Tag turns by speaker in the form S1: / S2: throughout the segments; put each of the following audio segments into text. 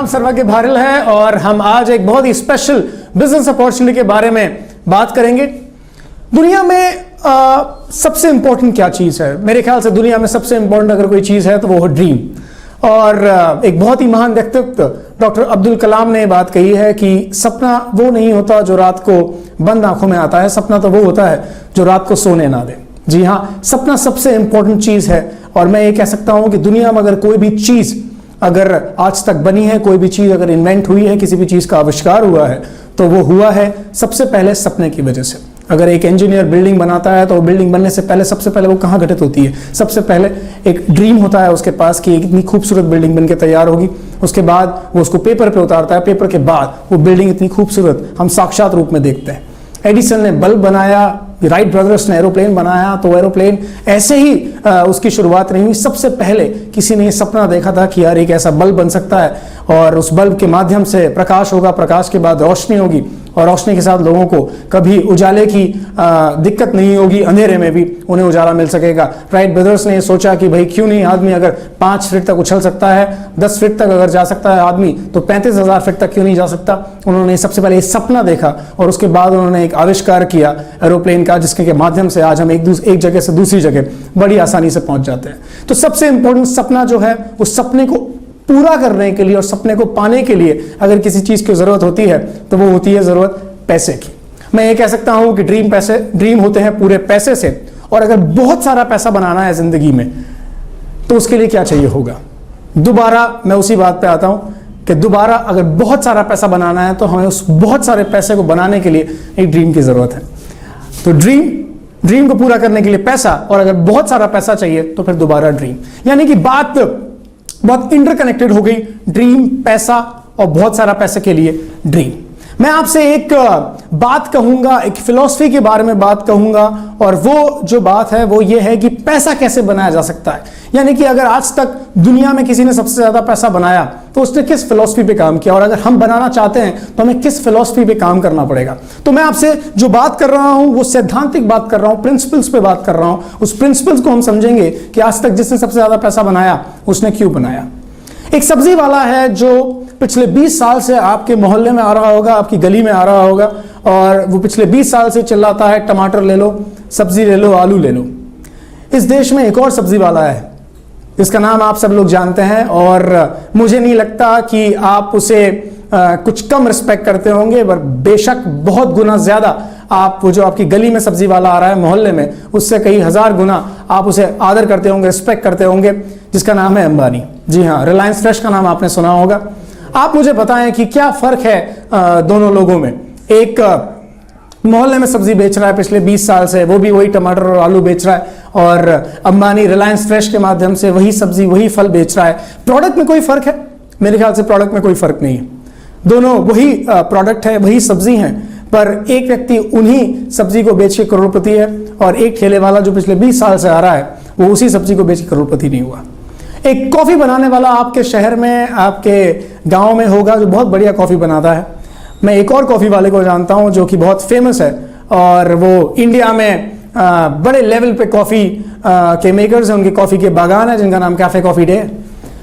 S1: नाम सर्वज्ञ भारिल है और हम आज एक बहुत ही स्पेशल बिजनेस अपॉर्चुनिटी के बारे में बात करेंगे। दुनिया में सबसे इंपॉर्टेंट क्या चीज है? मेरे ख्याल से दुनिया में सबसे इंपॉर्टेंट अगर कोई चीज है तो वो है ड्रीम। और एक बहुत ही महान व्यक्तित्व डॉक्टर अब्दुल कलाम ने बात कही है कि सपना वो नहीं होता जो रात को बंद आंखों में आता है, सपना तो वो होता है जो रात को सोने ना दे। जी हाँ, सपना सबसे इंपॉर्टेंट चीज है। और मैं ये कह सकता हूं कि दुनिया में अगर कोई भी चीज अगर आज तक बनी है, कोई भी चीज अगर इन्वेंट हुई है, किसी भी चीज का आविष्कार हुआ है, तो वो हुआ है सबसे पहले सपने की वजह से। अगर एक इंजीनियर बिल्डिंग बनाता है तो बिल्डिंग बनने से पहले सबसे पहले वो कहाँ घटित होती है? सबसे पहले एक ड्रीम होता है उसके पास कि एक इतनी खूबसूरत बिल्डिंग बनके तैयार होगी। उसके बाद वो उसको पेपर पे उतारता है, पेपर के बाद वो बिल्डिंग इतनी खूबसूरत हम साक्षात रूप में देखते हैं। एडिसन ने बल्ब बनाया, राइट ब्रदर्स ने एरोप्लेन बनाया, तो एरोप्लेन ऐसे ही उसकी शुरुआत नहीं हुई। सबसे पहले किसी ने ये सपना देखा था कि यार एक ऐसा बल्ब बन सकता है और उस बल्ब के माध्यम से प्रकाश होगा, प्रकाश के बाद रोशनी होगी और रोशनी के साथ लोगों को कभी उजाले की दिक्कत नहीं होगी, अंधेरे में भी उन्हें उजाला मिल सकेगा। राइट ब्रदर्स ने सोचा कि भाई क्यों नहीं, आदमी अगर 5 फीट तक उछल सकता है, 10 फीट तक अगर जा सकता है आदमी, तो 35,000 फीट तक क्यों नहीं जा सकता? उन्होंने सबसे पहले ये सपना देखा और उसके बाद उन्होंने एक आविष्कार किया एरोप्लेन का, जिसके माध्यम से आज हम एक जगह से दूसरी जगह बड़ी आसानी से पहुंच जाते हैं। तो सबसे इंपॉर्टेंट सपना जो है, उस सपने को पूरा करने के लिए और सपने को पाने के लिए अगर किसी चीज की जरूरत होती है तो वो होती है जरूरत पैसे की। मैं ये कह सकता हूं कि ड्रीम होते हैं पूरे पैसे से। और अगर बहुत सारा पैसा बनाना है जिंदगी में तो उसके लिए क्या चाहिए होगा? दोबारा मैं उसी बात पे आता हूं कि दोबारा अगर बहुत सारा पैसा बनाना है तो हमें उस बहुत सारे पैसे को बनाने के लिए एक ड्रीम की जरूरत है। तो ड्रीम को पूरा करने के लिए पैसा, और अगर बहुत सारा पैसा चाहिए तो फिर दोबारा ड्रीम। यानी कि बात बहुत इंटरकनेक्टेड हो गई, ड्रीम, पैसा और बहुत सारा पैसे के लिए ड्रीम। मैं आपसे एक बात कहूंगा, एक फिलॉसफी के बारे में बात कहूंगा, और वो जो बात है वो ये है कि पैसा कैसे बनाया जा सकता है। यानी कि अगर आज तक दुनिया में किसी ने सबसे ज्यादा पैसा बनाया तो उसने किस फिलॉसफी पे काम किया, और अगर हम बनाना चाहते हैं तो हमें किस फिलॉसफी पे काम करना पड़ेगा। तो मैं आपसे जो बात कर रहा हूं वो सैद्धांतिक बात कर रहा हूं, प्रिंसिपल्स पे बात कर रहा हूं। उस प्रिंसिपल्स को हम समझेंगे कि आज तक जिसने सबसे ज्यादा पैसा बनाया उसने क्यों बनाया। एक सब्जी वाला है जो पिछले 20 साल से आपके मोहल्ले में आ रहा होगा, आपकी गली में आ रहा होगा, और वो पिछले 20 साल से चिल्लाता है टमाटर ले लो, सब्जी ले लो, आलू ले लो। इस देश में एक और सब्जी वाला है जिसका नाम आप सब लोग जानते हैं, और मुझे नहीं लगता कि आप उसे कुछ कम रिस्पेक्ट करते होंगे, पर बेशक बहुत गुना ज्यादा आप वो जो आपकी गली में सब्जी वाला आ रहा है मोहल्ले में, उससे कई हजार गुना आप उसे आदर करते होंगे, रिस्पेक्ट करते होंगे, जिसका नाम है अंबानी। जी हाँ, रिलायंस फ्रेश का नाम आपने सुना होगा। आप मुझे बताएं कि क्या फर्क है दोनों लोगों में। एक मोहल्ले में सब्जी बेच रहा है पिछले 20 साल से, वो भी वही टमाटर और आलू बेच रहा है, और अंबानी रिलायंस फ्रेश के माध्यम से वही सब्जी वही फल बेच रहा है। प्रोडक्ट में कोई फर्क है? मेरे ख्याल से प्रोडक्ट में कोई फर्क नहीं है। दोनों वही प्रोडक्ट है, वही सब्जी है, पर एक व्यक्ति उन्हीं सब्जी को बेच के करोड़पति है, और एक ठेले वाला जो पिछले 20 साल से आ रहा है वो उसी सब्जी को बेच के करोड़पति नहीं हुआ। एक कॉफी बनाने वाला आपके शहर में, आपके गांव में होगा जो बहुत बढ़िया कॉफी बनाता है। मैं एक और कॉफी वाले को जानता हूं जो कि बहुत फेमस है, और वो इंडिया में बड़े लेवल पे कॉफी के मेकर्स हैं, उनके कॉफी के बागान है, जिनका नाम cafe coffee day.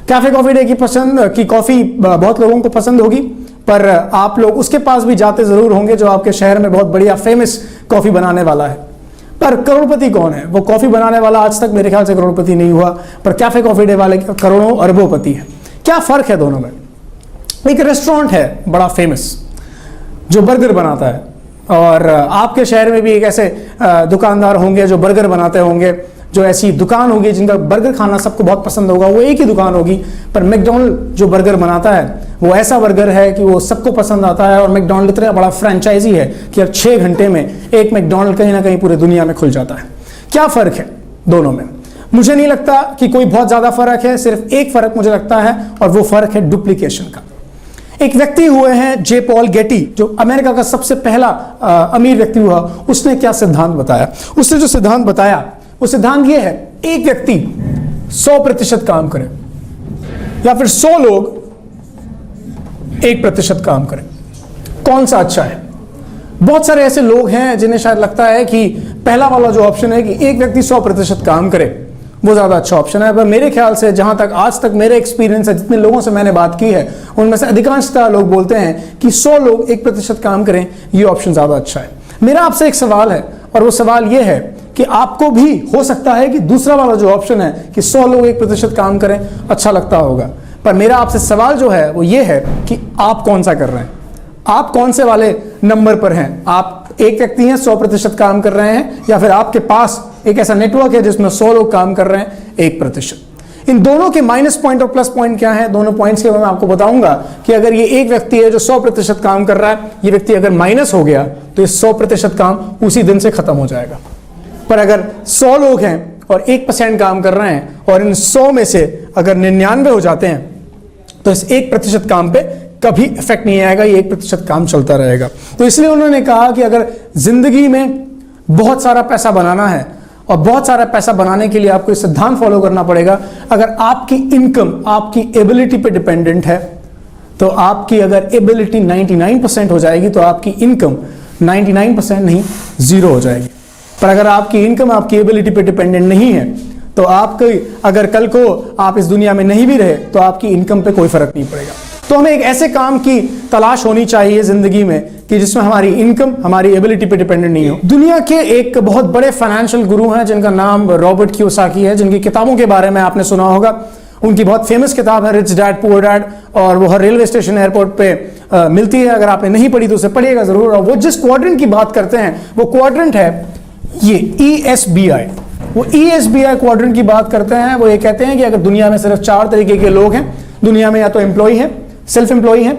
S1: Cafe coffee day की कॉफी बहुत लोगों को पसंद होगी, पर आप लोग उसके पास भी जाते जरूर होंगे जो आपके शहर में बहुत बढ़िया फेमस कॉफी बनाने वाला है। पर करोड़पति कौन है? वो कॉफी बनाने वाला आज तक मेरे ख्याल से करोड़पति नहीं हुआ, पर कैफे कॉफी डे वाले करोड़ों अरबोपति है। क्या फर्क है दोनों में? एक रेस्टोरेंट है बड़ा फेमस जो बर्गर बनाता है, और आपके शहर में भी एक ऐसे दुकानदार होंगे जो बर्गर बनाते होंगे, जो ऐसी दुकान होगी जिनका बर्गर खाना सबको बहुत पसंद होगा। वो एक ही दुकान होगी, पर मैकडॉनल्ड जो बर्गर बनाता है वो ऐसा बर्गर है कि वो सबको पसंद आता है, और मैकडॉनल्ड इतना बड़ा फ्रेंचाइजी है कि अब 6 घंटे में एक मैकडॉनल्ड कहीं ना कहीं पूरी दुनिया में खुल जाता है। क्या फर्क है दोनों में? मुझे नहीं लगता कि कोई बहुत ज्यादा फर्क है, सिर्फ एक फर्क मुझे लगता है, और वो फर्क है डुप्लीकेशन का। एक व्यक्ति हुए हैं जे पॉल गेटी, जो अमेरिका का सबसे पहला अमीर व्यक्ति हुआ। उसने क्या सिद्धांत बताया? उसने जो सिद्धांत बताया वो सिद्धांत ये है, एक व्यक्ति 100% काम करे, या फिर 100 लोग 1% काम करें, कौन सा अच्छा है? बहुत सारे ऐसे लोग हैं जिन्हें शायद लगता है कि पहला वाला जो ऑप्शन है कि एक व्यक्ति 100% काम करे वो ज़्यादा अच्छा ऑप्शन है। पर मेरे ख्याल से जहाँ तक आज तक मेरे एक्सपीरियंस है, जितने लोगों से मैंने बात की है, उनमें से अधिकांशतः लोग बोलते हैं कि 100 लोग 1% काम करें, ये ऑप्शन ज़्यादा अच्छा है। मेरा आपसे एक सवाल है, और वो सवाल ये है कि आपको भी हो सकता है कि दूसरा वाला जो ऑप्शन है कि 100 लोग 1% काम करें अच्छा लगता होगा, पर मेरा आपसे सवाल जो है वो ये है कि आप कौन सा कर रहे हैं, आप कौन से वाले नंबर पर हैं। आप एक व्यक्ति हैं 100% काम कर रहे हैं, या फिर आपके पास एक ऐसा नेटवर्क है जिसमें 100 लोग काम कर रहे हैं 1%। इन दोनों के माइनस पॉइंट और प्लस पॉइंट क्या है, दोनों पॉइंट्स के बारे में आपको बताऊंगा कि अगर ये एक व्यक्ति है जो 100% काम कर रहा है, ये व्यक्ति अगर माइनस हो गया तो ये 100% काम उसी दिन से खत्म हो जाएगा। पर अगर 100 लोग हैं और 1% काम कर रहे हैं और इन 100 में से अगर 99 हो जाते हैं तो इस 1% काम पे कभी इफेक्ट नहीं आएगा, ये 1% काम चलता रहेगा। तो इसलिए उन्होंने कहा कि अगर जिंदगी में बहुत सारा पैसा बनाना है, और बहुत सारा पैसा बनाने के लिए आपको इस सिद्धांत फॉलो करना पड़ेगा, अगर आपकी इनकम आपकी एबिलिटी पे डिपेंडेंट है, तो आपकी अगर एबिलिटी 99% हो जाएगी तो आपकी इनकम 99% नहीं 0 हो जाएगी। पर अगर आपकी इनकम आपकी एबिलिटी पे डिपेंडेंट नहीं है तो आपकी अगर कल को आप इस दुनिया में नहीं भी रहे तो आपकी इनकम पे कोई फर्क नहीं पड़ेगा। तो हमें एक ऐसे काम की तलाश होनी चाहिए जिंदगी में कि जिसमें हमारी इनकम हमारी एबिलिटी पे डिपेंडेंट नहीं हो। दुनिया के एक बहुत बड़े फाइनेंशियल गुरु हैं जिनका नाम रॉबर्ट कियोसाकी है, जिनकी किताबों के बारे में आपने सुना होगा। उनकी बहुत फेमस किताब है रिच डैड पुअर डैड, और वो हर रेलवे स्टेशन एयरपोर्ट पे मिलती है। अगर आपने नहीं पढ़ी तो उसे पढ़िएगा जरूर। और वो जिस क्वाड्रेंट की बात करते हैं वो क्वाड्रेंट है ये ESBI। वो ESBI क्वाड्रेंट की बात करते हैं। वो ये कहते हैं कि अगर दुनिया में सिर्फ 4 तरीके के लोग हैं दुनिया में, या तो एम्प्लॉय है, सेल्फ एम्प्लॉय है,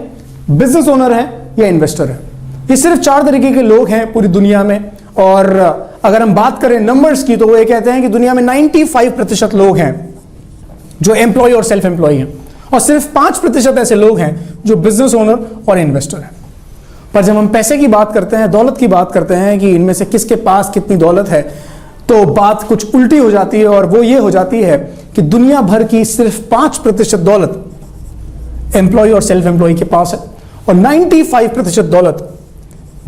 S1: बिजनेस ओनर है, या इन्वेस्टर है। ये सिर्फ 4 तरीके के लोग हैं पूरी दुनिया में। और अगर हम बात करें नंबर्स की तो वो ये कहते हैं कि दुनिया में 95% लोग हैं जो एम्प्लॉय और सेल्फ एम्प्लॉय हैं, और सिर्फ 5% ऐसे लोग हैं जो बिजनेस ओनर और इन्वेस्टर हैं। पर जब हम पैसे की बात करते हैं, दौलत की बात करते हैं कि इनमें से किसके पास कितनी दौलत है, तो बात कुछ उल्टी हो जाती है। और वो ये हो जाती है कि दुनिया भर की सिर्फ 5% दौलत एम्प्लॉय और सेल्फ एम्प्लॉय के पास है, और 95% दौलत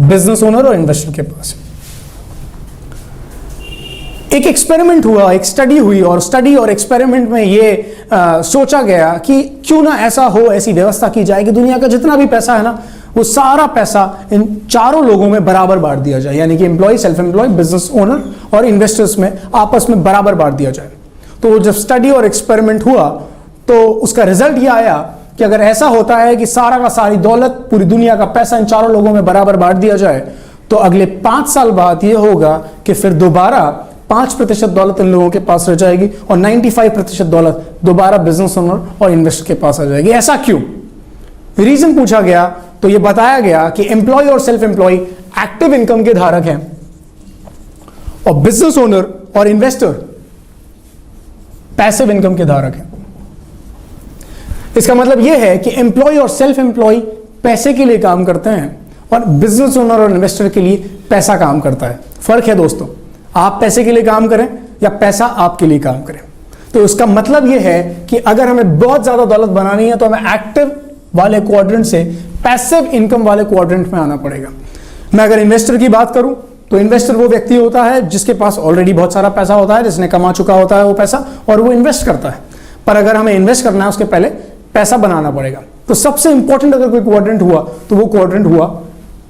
S1: बिजनेस ओनर और इन्वेस्टर के पास है। एक एक्सपेरिमेंट हुआ, एक स्टडी हुई, और स्टडी और एक्सपेरिमेंट में ये सोचा गया कि क्यों ना ऐसा हो, ऐसी व्यवस्था की जाए कि दुनिया का जितना भी पैसा है ना, वो सारा पैसा इन 4 लोगों में बराबर बांट दिया जाए, यानी कि employ, self employ, business owner और इन्वेस्टर्स में आपस में बराबर बांट दिया जाए। तो जब स्टडी और एक्सपेरिमेंट हुआ तो उसका रिजल्ट ये आया कि अगर ऐसा होता है कि सारा का सारी दौलत, पूरी दुनिया का पैसा इन 4 लोगों में बराबर बांट दिया जाए, तो अगले 5 साल बाद ये होगा कि फिर दोबारा 5% दौलत इन लोगों के पास रह जाएगी और 95% दौलत दोबारा बिजनेस ओनर और इन्वेस्टर के पास आ जाएगी। ऐसा क्यों? रीजन पूछा गया तो ये बताया गया कि एम्प्लॉय और सेल्फ एम्प्लॉय एक्टिव इनकम के धारक हैं, और बिजनेस ओनर और इन्वेस्टर पैसिव इनकम के धारक हैं। इसका मतलब यह है कि एम्प्लॉय और सेल्फ एम्प्लॉय पैसे के लिए काम करते हैं और बिजनेस ओनर और इन्वेस्टर के लिए पैसा काम करता है। फर्क है दोस्तों, आप पैसे के लिए काम करें या पैसा आपके लिए काम करें। तो इसका मतलब यह है कि अगर हमें बहुत ज्यादा दौलत बनानी है तो हमें एक्टिव वाले क्वाड्रेंट से पैसिव इनकम वाले क्वाड्रेंट में आना पड़ेगा। मैं अगर इन्वेस्टर की बात करूं तो इन्वेस्टर वो व्यक्ति होता है जिसके पास ऑलरेडी बहुत सारा पैसा होता है, जिसने कमा चुका होता है वो पैसा, और वो इन्वेस्ट करता है। पर अगर हमें इन्वेस्ट करना है उसके पहले पैसा बनाना पड़ेगा। तो सबसे इंपॉर्टेंट अगर कोई क्वाड्रेंट हुआ तो वो क्वाड्रेंट हुआ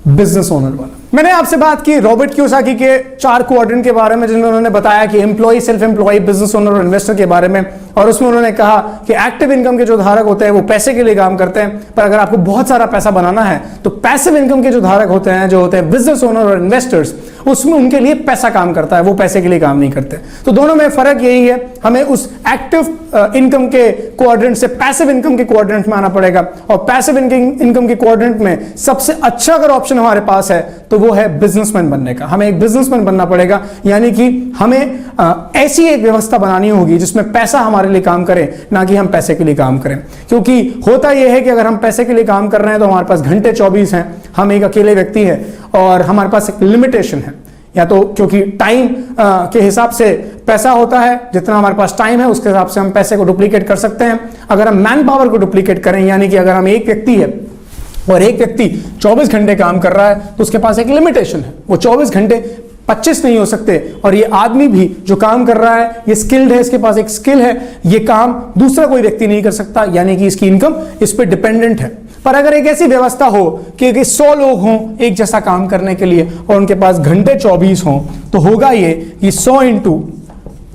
S1: बिजनेस ओनर वाला। मैंने आपसे बात की रॉबर्ट कियोसाकी के 4 क्वाड्रेंट के बारे में, जिनमें उन्होंने बताया कि employ, self employ, business owner और इन्वेस्टर के बारे में। और उसमें उन्होंने कहा कि एक्टिव इनकम के जो धारक होते हैं वो पैसे के लिए काम करते हैं, पर अगर आपको बहुत सारा पैसा बनाना है तो पैसिव इनकम के जो धारक होते हैं, जो होते हैं बिजनेस ओनर और इन्वेस्टर्स, उसमें उनके लिए पैसा काम करता है, वो पैसे के लिए काम नहीं करते। तो दोनों में फर्क यही है, हमें उस एक्टिव इनकम के क्वाड्रेंट से पैसिव इनकम के क्वाड्रेंट में आना पड़ेगा। और पैसिव इनकम के क्वाड्रेंट में सबसे अच्छा अगर ऑप्शन हमारे पास है तो वो है बिजनेसमैन बनने का। हमें एक बिजनेसमैन बनना पड़ेगा, यानी कि हमें ऐसी एक व्यवस्था बनानी होगी जिसमें पैसा हमारे लिए काम करे, ना कि हम पैसे के लिए काम करें। क्योंकि होता यह है कि अगर हम पैसे के लिए काम कर रहे हैं तो हमारे पास घंटे 24 हैं, हम एक अकेले व्यक्ति हैं और हमारे पास एक लिमिटेशन है। या तो क्योंकि टाइम के हिसाब से पैसा होता है, जितना हमारे पास टाइम है उसके हिसाब से हम पैसे को डुप्लीकेट कर सकते हैं। अगर हम मैन पावर को डुप्लीकेट करें, यानी कि अगर हम एक व्यक्ति है और एक व्यक्ति 24 घंटे काम कर रहा है तो उसके पास एक लिमिटेशन है, वो 24 घंटे 25 नहीं हो सकते। और ये आदमी भी जो काम कर रहा है ये स्किल्ड है, इसके पास एक स्किल है, ये काम दूसरा कोई व्यक्ति नहीं कर सकता, यानी कि इसकी इनकम इस पर डिपेंडेंट है। पर अगर एक ऐसी व्यवस्था हो कि 100 लोग हों एक जैसा काम करने के लिए और उनके पास घंटे 24 हों, तो होगा ये कि 100 इंटू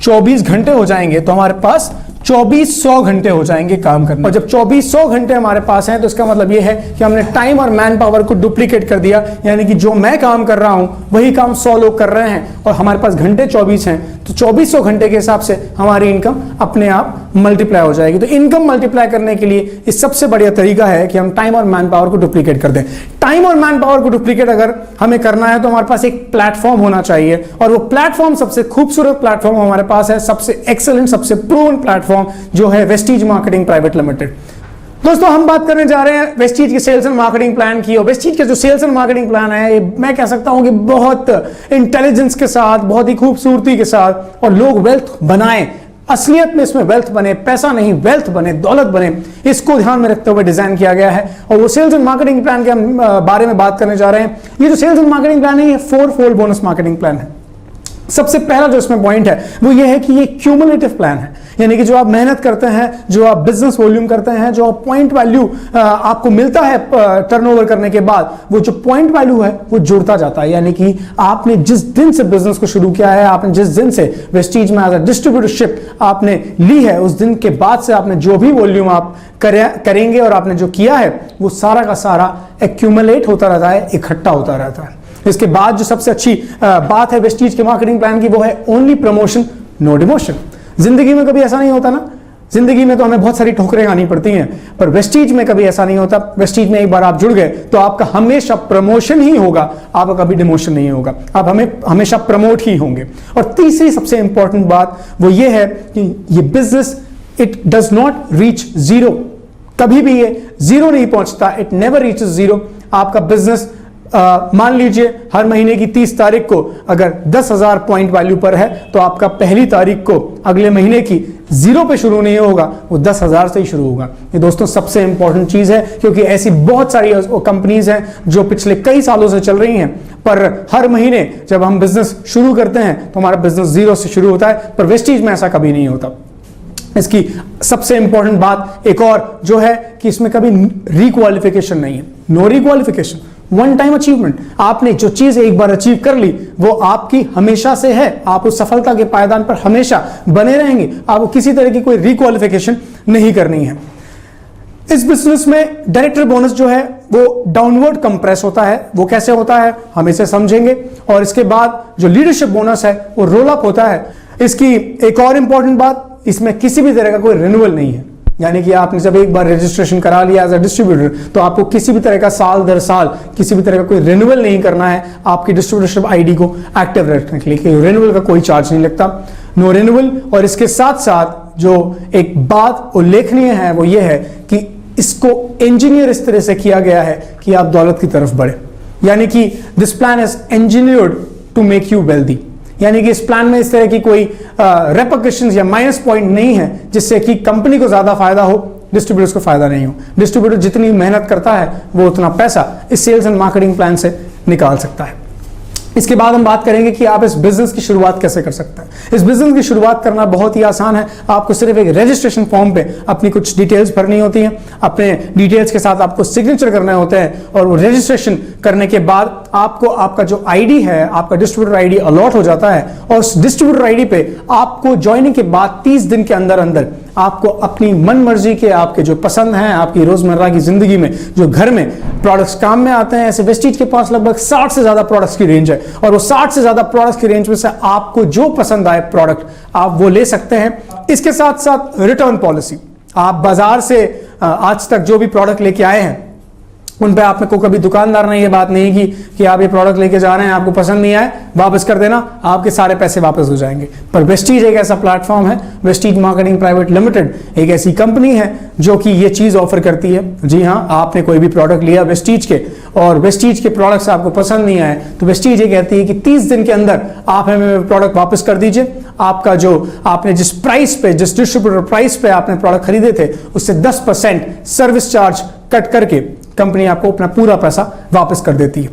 S1: 24 घंटे हो जाएंगे, तो हमारे पास 2400 घंटे हो जाएंगे काम करने। और जब 2400 घंटे हमारे पास हैं तो इसका मतलब यह है कि हमने टाइम और मैन पावर को डुप्लीकेट कर दिया, यानी कि जो मैं काम कर रहा हूं वही काम 100 लोग कर रहे हैं और हमारे पास घंटे 24 हैं, तो 2400 घंटे के हिसाब से हमारी इनकम अपने आप मल्टीप्लाई हो जाएगी। तो इनकम मल्टीप्लाई करने के लिए इस सबसे बढ़िया तरीका है कि हम टाइम और मैन पावर को डुप्लीकेट कर दें। टाइम और मैन पावर को डुप्लीकेट अगर हमें करना है तो हमारे पास एक प्लेटफॉर्म होना चाहिए, और वो प्लेटफॉर्म सबसे खूबसूरत प्लेटफॉर्म हमारे पास है, सबसे एक्सेलेंट, सबसे प्रूवन प्लेटफॉर्म जो है वेस्टीज मार्केटिंग प्राइवेट लिमिटेड। दोस्तों हम बात करने जा रहे हैं वेस्टीज के सेल्स एंड मार्केटिंग प्लान की। और वेस्टीज के जो सेल्स एंड मार्केटिंग प्लान है, मैं कह सकता हूं कि बहुत इंटेलिजेंस के साथ, बहुत ही खूबसूरती के साथ, और लोग वेल्थ बनाएं, असलियत में इसमें वेल्थ बने, पैसा नहीं वेल्थ बने, दौलत बने, इसको ध्यान में रखते हुए डिजाइन किया गया है। और वो सेल्स एंड मार्केटिंग प्लान के हम बारे में बात करने जा रहे हैं। ये जो सेल्स एंड मार्केटिंग प्लान है ये 4-फोल्ड बोनस मार्केटिंग प्लान है। सबसे पहला जो इसमें पॉइंट है वो ये है कि ये क्यूमुलेटिव प्लान है, यानी कि जो आप मेहनत करते हैं, जो आप बिजनेस वॉल्यूम करते हैं, जो आप पॉइंट वैल्यू आपको मिलता है टर्नओवर करने के बाद, वो जो पॉइंट वैल्यू है वो जुड़ता जाता है। यानी कि आपने जिस दिन से बिजनेस को शुरू किया है, आपने जिस दिन से वेस्टीज में एज अ डिस्ट्रीब्यूटरशिप आपने ली है, उस दिन के बाद से आपने जो भी वॉल्यूम आप करेंगे और आपने जो किया है वो सारा का सारा एक्यूमुलेट होता रहता है, इकट्ठा होता रहता है। इसके बाद जो सबसे अच्छी बात है वेस्टीज के मार्केटिंग प्लान की, वो है ओनली प्रमोशन नो डिमोशन। जिंदगी में कभी ऐसा नहीं होता ना, जिंदगी में तो हमें बहुत सारी ठोकरें खानी पड़ती हैं, पर वेस्टीज में कभी ऐसा नहीं होता। वेस्टीज में एक बार आप जुड़ गए तो आपका हमेशा प्रमोशन ही होगा, आपका कभी डिमोशन नहीं होगा, आप हमेशा प्रमोट ही होंगे। और तीसरी सबसे इंपॉर्टेंट बात वो ये है कि ये business it does not reach zero, कभी भी ये जीरो नहीं पहुंचता, इट नेवर रीचेस जीरो। आपका बिजनेस मान लीजिए हर महीने की 30 तारीख को अगर 10,000 पॉइंट वैल्यू पर है, तो आपका पहली तारीख को अगले महीने की जीरो पे शुरू नहीं होगा, वो 10,000 से ही शुरू होगा। ये दोस्तों सबसे इंपॉर्टेंट चीज है, क्योंकि ऐसी बहुत सारी कंपनीज हैं जो पिछले कई सालों से चल रही हैं, पर हर महीने जब हम बिजनेस शुरू करते हैं तो हमारा बिजनेस जीरो से शुरू होता है, पर वेस्टीज में ऐसा कभी नहीं होता। इसकी सबसे इंपॉर्टेंट बात एक और जो है कि इसमें कभी रिक्वालिफिकेशन नहीं है, नो रिक्वालिफिकेशन, वन टाइम अचीवमेंट। आपने जो चीज एक बार अचीव कर ली वो आपकी हमेशा से है, आप उस सफलता के पायदान पर हमेशा बने रहेंगे, आपको किसी तरह की कोई रिक्वालिफिकेशन नहीं करनी है। इस बिजनेस में डायरेक्टर बोनस जो है वो डाउनवर्ड कंप्रेस होता है। वो कैसे होता है हम इसे समझेंगे। और इसके बाद जो लीडरशिप बोनस है वो रोल अप होता है। इसकी एक और इंपॉर्टेंट बात, इसमें किसी भी तरह का कोई रिन्यूअल नहीं है, यानी कि आपने जब एक बार रजिस्ट्रेशन करा लिया एज अ डिस्ट्रीब्यूटर तो आपको किसी भी तरह का साल दर साल किसी भी तरह का कोई रिन्यूअल नहीं करना है आपकी डिस्ट्रीब्यूटरशिप आईडी को एक्टिव रखने के लिए। रिन्यूअल का कोई चार्ज नहीं लगता, नो रिन्यूअल। और इसके साथ साथ जो एक बात उल्लेखनीय है वो ये है कि इसको इंजीनियर इस तरह से किया गया है कि आप दौलत की तरफ बढ़े, यानी कि this plan is engineered to make you wealthy, यानी कि इस प्लान में इस तरह की कोई रेपरकशंस या माइनस पॉइंट नहीं है जिससे कि कंपनी को ज्यादा फायदा हो, डिस्ट्रीब्यूटर्स को फायदा नहीं हो। डिस्ट्रीब्यूटर जितनी मेहनत करता है वो उतना पैसा इस सेल्स एंड मार्केटिंग प्लान से निकाल सकता है। इसके बाद हम बात करेंगे कि आप इस बिजनेस की शुरुआत कैसे कर सकते हैं। इस बिजनेस की शुरुआत करना बहुत ही आसान है। आपको सिर्फ एक रजिस्ट्रेशन फॉर्म पे अपनी कुछ डिटेल्स भरनी होती हैं, अपने डिटेल्स के साथ आपको सिग्नेचर करने होते हैं, और वो रजिस्ट्रेशन करने के बाद आपको आपका जो आईडी है, आपका डिस्ट्रीब्यूटर आईडी अलॉट हो जाता है, और उस डिस्ट्रीब्यूटर आईडी पे आपको ज्वाइनिंग के बाद 30 दिन के अंदर अंदर आपको अपनी मन मर्जी के, आपके जो पसंद हैं, आपकी रोजमर्रा की जिंदगी में जो घर में प्रोडक्ट्स काम में आते हैं, ऐसे वेस्टीज के पास लगभग 60 से ज्यादा प्रोडक्ट्स की रेंज है, और वो 60 से ज्यादा प्रोडक्ट्स की रेंज में से आपको जो पसंद आए प्रोडक्ट आप वो ले सकते हैं। इसके साथ साथ रिटर्न पॉलिसी, आप बाजार से आज तक जो भी प्रोडक्ट लेके आए हैं उन पे आपने को कभी दुकानदार ने ये बात नहीं की कि आप ये प्रोडक्ट लेके जा रहे हैं, आपको पसंद नहीं आए वापस कर देना, आपके सारे पैसे वापस हो जाएंगे। पर वेस्टीज एक ऐसा प्लेटफॉर्म है, वेस्टीज मार्केटिंग प्राइवेट लिमिटेड एक ऐसी कंपनी है जो कि ये चीज ऑफर करती है। जी हाँ, आपने कोई भी प्रोडक्ट लिया वेस्टीज के और वेस्टीज के प्रोडक्ट्स आपको पसंद नहीं आए, तो वेस्टीज ये कहती है कि 30 दिन के अंदर आप हमें प्रोडक्ट वापस कर दीजिए। आपका जो आपने जिस प्राइस पे, जिस डिस्ट्रीब्यूटर प्राइस पे आपने प्रोडक्ट खरीदे थे उससे 10% सर्विस चार्ज कट करके कंपनी आपको अपना पूरा पैसा वापस कर देती है।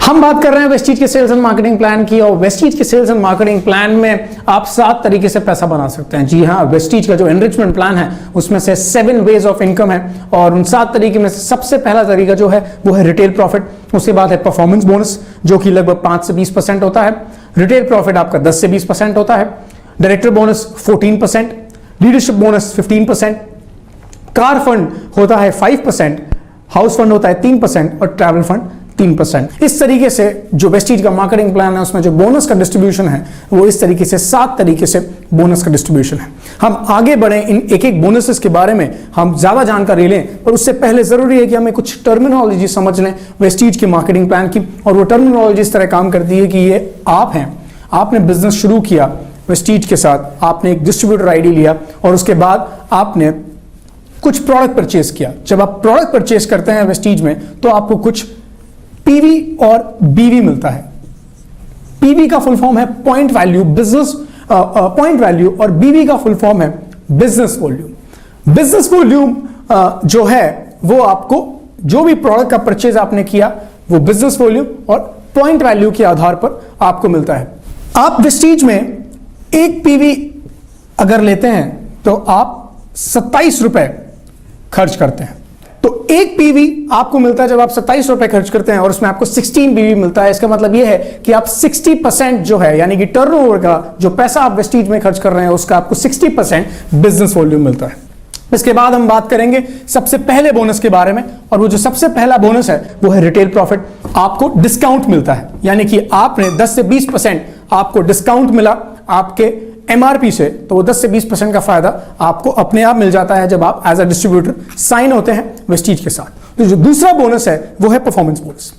S1: हम बात कर रहे हैं वेस्टीज के सेल्स एंड मार्केटिंग प्लान की, और वेस्टीज के सेल्स एंड मार्केटिंग प्लान में आप 7 तरीके से पैसा बना सकते हैं। जी हाँ, वेस्टीज का जो एनरिचमेंट प्लान है उसमें से 7 वेज ऑफ इनकम है, और उन 7 तरीके में से सबसे पहला तरीका जो है वो है रिटेल प्रॉफिट। उसके बाद है परफॉर्मेंस बोनस जो कि लगभग 5 से 20% होता है। रिटेल प्रॉफिट आपका 10 से 20% होता है। Director bonus 14%, leadership bonus 15%, car fund होता है 5%, हाउस फंड होता है 3% और ट्रैवल फंड 3%। इस तरीके से जो वेस्टीज का मार्केटिंग प्लान है उसमें जो बोनस का डिस्ट्रीब्यूशन है वो इस तरीके से 7 तरीके से बोनस का डिस्ट्रीब्यूशन है। हम आगे बढ़े, इन एक एक बोनसेस के बारे में हम ज्यादा जानकारी लें, पर उससे पहले जरूरी है कि हमें कुछ टर्मिनोलॉजी समझ लें वेस्टीज की मार्केटिंग प्लान की। और वो टर्मिनोलॉजी इस तरह काम करती है कि ये आप हैं, आपने बिजनेस शुरू किया वेस्टीज के साथ, आपने एक डिस्ट्रीब्यूटर आईडी लिया और उसके बाद आपने कुछ प्रोडक्ट परचेज किया। जब आप प्रोडक्ट परचेज करते हैं वेस्टीज में तो आपको कुछ पीवी और बीवी मिलता है। पीवी का फुल फॉर्म है point value, business point value, और बीवी का फुल फॉर्म है बिजनेस वॉल्यूम। बिजनेस वॉल्यूम जो है वो आपको जो भी प्रोडक्ट का परचेज आपने किया वो बिजनेस वॉल्यूम और पॉइंट वैल्यू के आधार पर आपको मिलता है। आप वेस्टीज में एक पीवी अगर लेते हैं तो आप 27 रुपए खर्च करते हैं। तो एक पीवी आपको मिलता है जब आप 27 रुपए खर्च करते हैं और उसमें आपको 16 पीवी मिलता है। इसका मतलब यह है कि आप 60% जो है यानी कि टर्नओवर का जो पैसा आप वेस्टीज में खर्च कर रहे हैं उसका आपको 60% बिजनेस वॉल्यूम मिलता है। इसके बाद हम बात करेंगे सबसे पहले बोनस के बारे में, और वो जो सबसे पहला बोनस है वो है रिटेल प्रॉफिट। आपको डिस्काउंट मिलता है, यानी कि आपने 10 से 20% आपको डिस्काउंट मिला आपके एमआरपी से, तो वो 10 से 20% का फायदा आपको अपने आप मिल जाता है जब आप एज अ डिस्ट्रीब्यूटर साइन होते हैं वेस्टीज के साथ। तो जो दूसरा बोनस है वो है परफॉर्मेंस बोनस।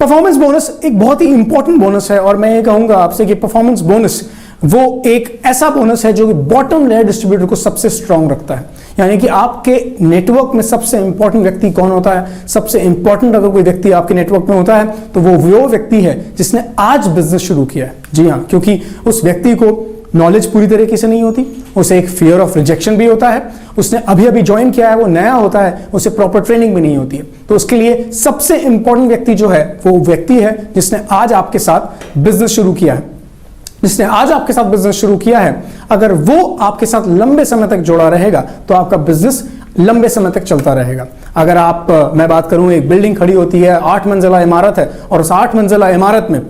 S1: परफॉर्मेंस बोनस एक बहुत ही इंपॉर्टेंट बोनस है, और मैं ये कहूंगा आपसे कि परफॉर्मेंस बोनस वो एक ऐसा बोनस है जो कि बॉटम लेयर डिस्ट्रीब्यूटर को सबसे स्ट्रांग रखता है। यानी कि आपके नेटवर्क में सबसे इंपॉर्टेंट व्यक्ति कौन होता है? सबसे इंपॉर्टेंट अगर कोई व्यक्ति आपके नेटवर्क में होता है तो वो व्यक्ति है जिसने आज बिजनेस शुरू किया है। जी हाँ, क्योंकि उस व्यक्ति को नॉलेज पूरी तरीके से नहीं होती, उसे एक फियर ऑफ रिजेक्शन भी होता है, उसने अभी अभी ज्वाइन किया है, वो नया होता है, उसे प्रॉपर ट्रेनिंग भी नहीं होती है। तो उसके लिए सबसे इंपॉर्टेंट व्यक्ति जो है वो व्यक्ति है जिसने आज आपके साथ बिजनेस शुरू किया है। जिसने आज आपके साथ बिजनेस शुरू किया है, अगर वो आपके साथ लंबे समय तक जुड़ा रहेगा तो आपका बिजनेस लंबे समय तक चलता रहेगा। अगर आप मैं बात करूं, एक बिल्डिंग खड़ी होती है, 8 मंजिला इमारत है, और उस 8 मंजिला इमारत में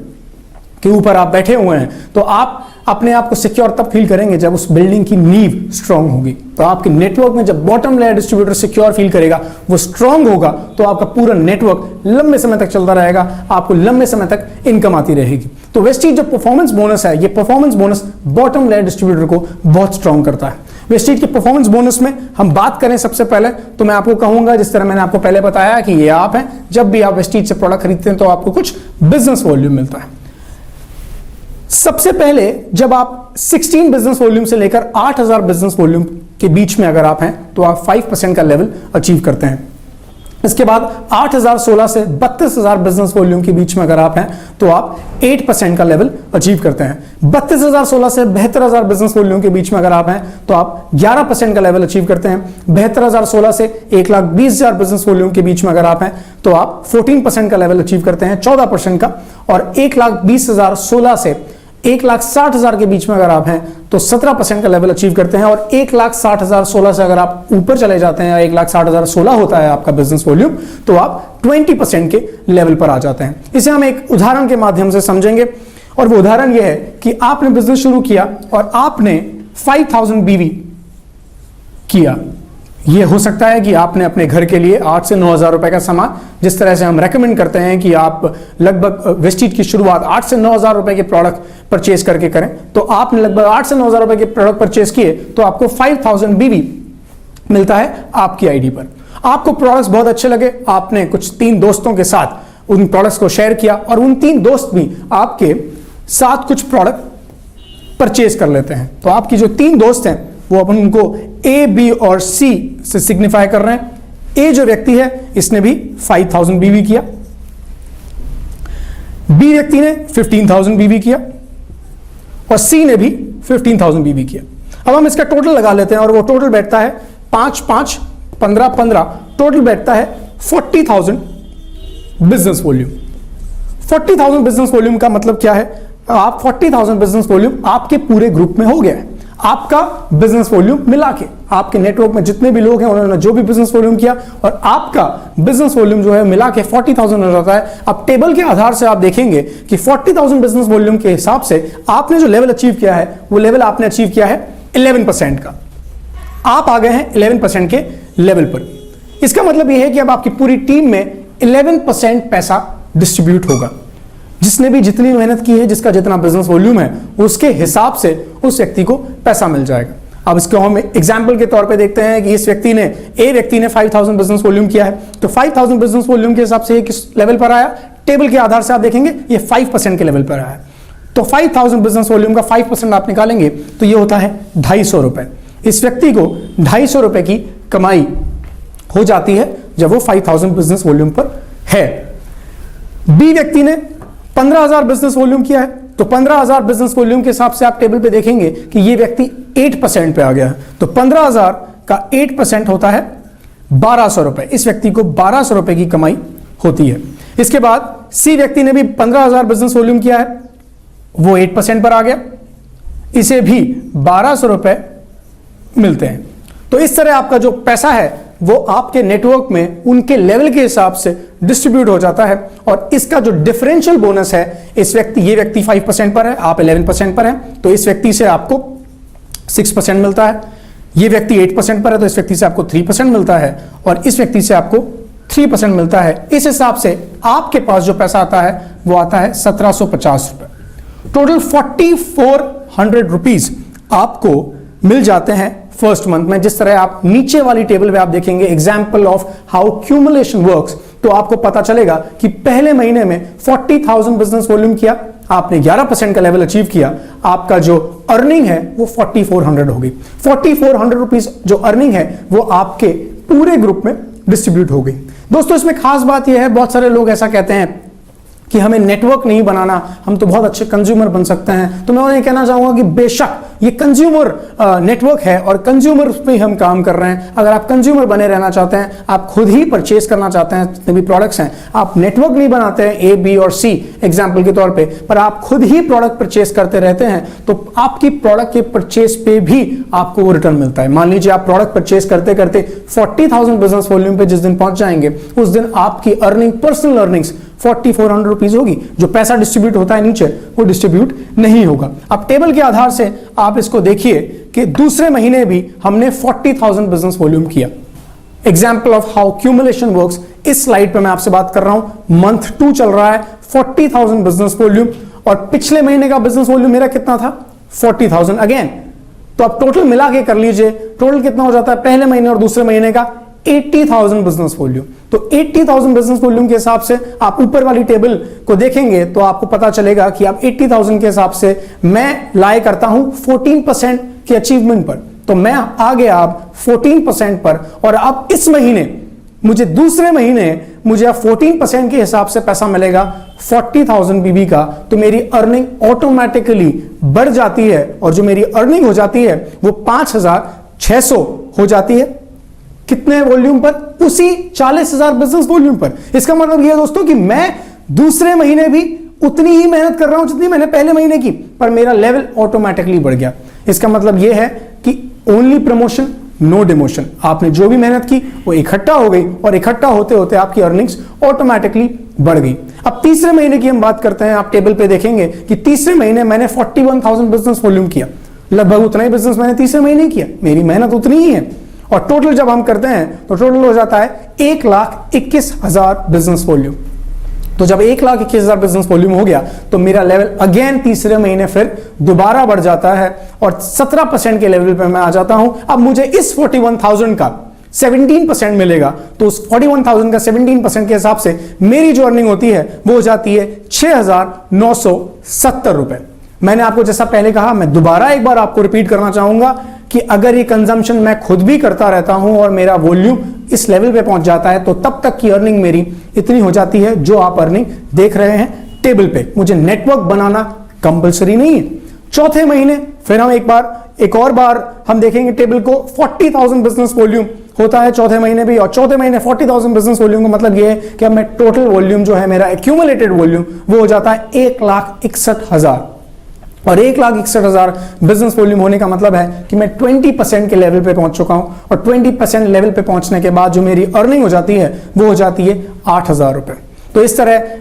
S1: के ऊपर आप बैठे हुए हैं, तो आप अपने आप को सिक्योर तब फील करेंगे जब उस बिल्डिंग की नींव स्ट्रांग होगी। तो आपके नेटवर्क में जब bottom layer distributor secure feel करेगा, वो स्ट्रांग होगा, तो आपका पूरा नेटवर्क लंबे समय तक चलता रहेगा, आपको लंबे समय तक इनकम आती रहेगी। तो वेस्टीज जो परफॉर्मेंस बोनस है, ये performance bonus bottom layer distributor को बहुत स्ट्रांग करता है। वेस्टीज के परफॉर्मेंस बोनस में हम बात करें सबसे पहले, तो मैं आपको कहूंगा, जिस तरह मैंने आपको पहले बताया कि ये आप हैं, जब भी आप वेस्टीज से प्रोडक्ट खरीदते हैं तो आपको कुछ बिजनेस वॉल्यूम मिलता है। सबसे पहले जब आप 16 बिजनेस वॉल्यूम से लेकर 8000 बिजनेस वॉल्यूम के बीच में अगर आप हैं तो आप 5% का लेवल अचीव करते हैं। इसके बाद 8016 से 32000 बिजनेस वॉल्यूम के बीच में अगर आप हैं तो आप 8% का लेवल अचीव करते हैं। 32016 से 72000 बिजनेस वॉल्यूम के बीच में अगर आप हैं तो आप 11% का लेवल अचीव करते हैं। 72016 से 1,20,000 बिजनेस वॉल्यूम के बीच में अगर आप हैं तो आप 14% का लेवल अचीव करते हैं, 14% का। और 1,20,016 से 1,60,000 के बीच में अगर आप हैं तो 17% का लेवल अचीव करते हैं। और 1,60,016 से अगर आप ऊपर चले जाते हैं, 1,60,016 होता है आपका बिजनेस वॉल्यूम, तो आप 20% के लेवल पर आ जाते हैं। इसे हम एक उदाहरण के माध्यम से समझेंगे, और वो उदाहरण यह है कि आपने बिजनेस शुरू किया और आपने 5000 बीवी किया। यह हो सकता है कि आपने अपने घर के लिए 8 से 9,000 रुपए का सामान, जिस तरह से हम रेकमेंड करते हैं कि आप लगभग वेस्टीज की शुरुआत 8 से 9,000 रुपए के प्रोडक्ट परचेज करके करें, तो आपने लगभग 8 से 9,000 रुपए के प्रोडक्ट परचेज किए तो आपको 5000 बीवी मिलता है आपकी आईडी पर। आपको प्रोडक्ट्स बहुत अच्छे लगे, आपने कुछ 3 दोस्तों के साथ उन प्रोडक्ट्स को शेयर किया, और उन 3 दोस्त भी आपके साथ कुछ प्रोडक्ट परचेज कर लेते हैं। तो आपकी जो 3 दोस्त हैं वो अपन उनको ए, बी और सी से सिग्निफाई कर रहे हैं। ए जो व्यक्ति है इसने भी 5000 बीवी किया, बी व्यक्ति ने 15,000 बीवी किया, और सी ने भी 15,000 बीवी किया। अब हम इसका टोटल लगा लेते हैं, और वो टोटल बैठता है 5, 5, 15, 15, टोटल बैठता है 40,000 बिजनेस वॉल्यूम। 40,000 बिजनेस वॉल्यूम का मतलब क्या है? आप 40,000 बिजनेस वॉल्यूम आपके पूरे ग्रुप में हो गया है, आपका बिजनेस वॉल्यूम मिला के, आपके नेटवर्क में जितने भी लोग हैं उन्होंने जो भी बिजनेस वॉल्यूम किया और आपका बिजनेस वॉल्यूम जो है मिला के 40,000 हो जाता है। अब टेबल के आधार से आप देखेंगे कि 40,000 बिजनेस वॉल्यूम के हिसाब से आपने जो लेवल अचीव किया है वो लेवल आपने अचीव किया है 11% का। आप आ गए हैं 11% के लेवल पर। इसका मतलब यह है कि अब आपकी पूरी टीम में 11% पैसा डिस्ट्रीब्यूट होगा। जिसने भी जितनी मेहनत की है, जिसका जितना बिजनेस वॉल्यूम है, उसके हिसाब से उस व्यक्ति को पैसा मिल जाएगा। अब इसको हम एग्जांपल के तौर पे देखते हैं कि इस व्यक्ति ने, ए व्यक्ति ने 5,000 बिजनेस वॉल्यूम किया है, तो 5,000 बिजनेस वॉल्यूम के हिसाब से ये किस लेवल पर आया? टेबल के आधार से आप देखेंगे ये 5% के लेवल पर आया है। तो 5,000 बिजनेस वॉल्यूम का 5% आप निकालेंगे तो ये होता है 250 रुपए। इस व्यक्ति को 250 रुपए की कमाई हो जाती है जब वो 5,000 बिजनेस वॉल्यूम पर है। बी व्यक्ति ने 15,000 बिजनेस वॉल्यूम किया है, तो 15,000 बिजनेस वॉल्यूम के हिसाब से आप टेबल पे देखेंगे कि ये व्यक्ति 8% पे आ गया है। तो 15,000 का 8% होता है 1,200 रुपए। इस व्यक्ति को 1,200 रुपए की कमाई होती है। इसके बाद सी व्यक्ति ने भी 15,000 बिजनेस वॉल्यूम किया है, वो 8% पर आ गया, इसे भी 1,200 रुपए मिलते हैं। तो इस तरह आपका जो पैसा है वो आपके नेटवर्क में उनके लेवल के हिसाब से डिस्ट्रीब्यूट हो जाता है। और इसका जो डिफरेंशियल बोनस है, ये व्यक्ति 5% पर है, आप 11% पर हैं, तो इस व्यक्ति से आपको 6% मिलता है। ये व्यक्ति 8% पर है, तो इस व्यक्ति से आपको 3% मिलता है, और इस व्यक्ति से आपको 3% मिलता है। इस हिसाब से आपके पास जो पैसा आता है वो आता है 1,750 रुपए। टोटल 4,400 रुपीज आपको मिल जाते हैं फर्स्ट मंथ में। जिस तरह आप नीचे वाली टेबल पे आप देखेंगे example of how cumulation works, तो आपको पता चलेगा कि पहले महीने में 40,000 बिजनेस वॉल्यूम किया, आपने 11% का लेवल अचीव किया, आपका जो अर्निंग है वो 4,400 हो गई। 4,400 रुपीज जो अर्निंग है वो आपके पूरे ग्रुप में डिस्ट्रीब्यूट हो गई। दोस्तों इसमें खास बात यह है, बहुत सारे लोग ऐसा कहते हैं कि हमें नेटवर्क नहीं बनाना, हम तो बहुत अच्छे कंज्यूमर बन सकते हैं। तो मैं उन्हें कहना चाहूंगा कि बेशक ये कंज्यूमर नेटवर्क है और कंज्यूमर पे हम काम कर रहे हैं। अगर आप कंज्यूमर बने रहना चाहते हैं, आप खुद ही परचेस करना चाहते हैं जितने भी प्रोडक्ट्स हैं, आप नेटवर्क नहीं बनाते हैं ए, बी और सी एग्जाम्पल के तौर पे, पर आप खुद ही प्रोडक्ट परचेस करते रहते हैं, तो आपकी प्रोडक्ट के परचेस पे भी आपको वो रिटर्न मिलता है। मान लीजिए आप प्रोडक्ट परचेस करते करते 40,000 बिजनेस वॉल्यूम पे जिस दिन पहुंच जाएंगे, उस दिन आपकी अर्निंग, पर्सनल अर्निंग्स 4,400 रुपीज होगी। जो पैसा डिस्ट्रीब्यूट होता है नीचे वो डिस्ट्रीब्यूट नहीं होगा। अब टेबल के आधार से आप इसको देखिए कि दूसरे महीने भी हमने 40,000 बिजनेस वॉल्यूम किया। Example of how cumulation works, इस स्लाइड पे मैं आपसे बात कर रहा हूं। मंथ 2 चल रहा है, 40,000 बिजनेस वॉल्यूम, और पिछले महीने का बिजनेस वॉल्यूम मेरा कितना था? 40,000 अगेन। तो आप टोटल मिला के कर लीजिए, टोटल कितना हो जाता है पहले महीने और दूसरे महीने का? 80,000 बिजनेस वॉल्यूम। तो 80,000 बिजनेस वॉल्यूम के हिसाब से आप ऊपर वाली टेबल को देखेंगे तो आपको पता चलेगा कि आप 80,000 के हिसाब से मैं लाए करता हूं 14% के अचीवमेंट पर। तो मैं आ गया अब 14% पर, और अब इस महीने मुझे दूसरे महीने मुझे अब 14% के हिसाब से पैसा मिलेगा 40,000 बीबी का। तो मेरी अर्निंग ऑटोमेटिकली बढ़ जाती है, और जो मेरी अर्निंग हो जाती है वो 5,600 हो जाती है। कितने वॉल्यूम पर? उसी 40,000 बिजनेस वॉल्यूम पर। इसका मतलब यह है दोस्तों कि मैं दूसरे महीने भी उतनी ही मेहनत कर रहा हूं जितनी मैंने पहले महीने की, पर मेरा लेवल ऑटोमेटिकली बढ़ गया। इसका मतलब यह है कि ओनली प्रमोशन नो डिमोशन। आपने जो भी मेहनत की वो इकट्ठा हो गई, और इकट्ठा होते होते आपकी अर्निंग्स ऑटोमेटिकली बढ़ गई। अब तीसरे महीने की हम बात करते हैं। आप टेबल पे देखेंगे कि तीसरे महीने मैंने 41,000 बिजनेस वॉल्यूम किया। लगभग उतना ही बिजनेस मैंने तीसरे महीने किया, मेरी मेहनत उतनी ही है, और टोटल जब हम करते हैं तो टोटल हो जाता है 1,21,000 बिजनेस वॉल्यूम। तो जब 1,21,000 बिजनेस वॉल्यूम हो गया तो मेरा लेवल अगेन तीसरे महीने फिर दोबारा बढ़ जाता है, और 17% के लेवल पे मैं आ जाता हूं। अब मुझे इस 41,000 का 17% मिलेगा, तो उस 41,000 का 17% के हिसाब से मेरी जो अर्निंग होती है वो हो जाती है 6,970 रुपए। मैंने आपको जैसा पहले कहा, मैं दोबारा एक बार आपको रिपीट करना चाहूंगा कि अगर ये कंजम्पशन मैं खुद भी करता रहता हूं और मेरा वॉल्यूम इस लेवल पे पहुंच जाता है, तो तब तक की अर्निंग मेरी इतनी हो जाती है जो आप अर्निंग देख रहे हैं टेबल पे। मुझे नेटवर्क बनाना कंपलसरी नहीं है। चौथे महीने फिर हम एक बार एक और बार हम देखेंगे टेबल को, 40,000 बिजनेस वॉल्यूम होता है चौथे महीने भी, और चौथे महीने 40,000 बिजनेस वॉल्यूम का मतलब ये है कि अब मैं टोटल वॉल्यूम जो है मेरा एक्यूमुलेटेड वॉल्यूम वो हो जाता है 1,61,000। और 1,61,000 बिजनेस वॉल्यूम होने का मतलब है कि मैं 20% के लेवल पे पहुंच चुका हूं, और 20% लेवल पे पहुंचने के बाद जो मेरी अर्निंग हो जाती है वो हो जाती है 8,000 रुपए। तो इस तरह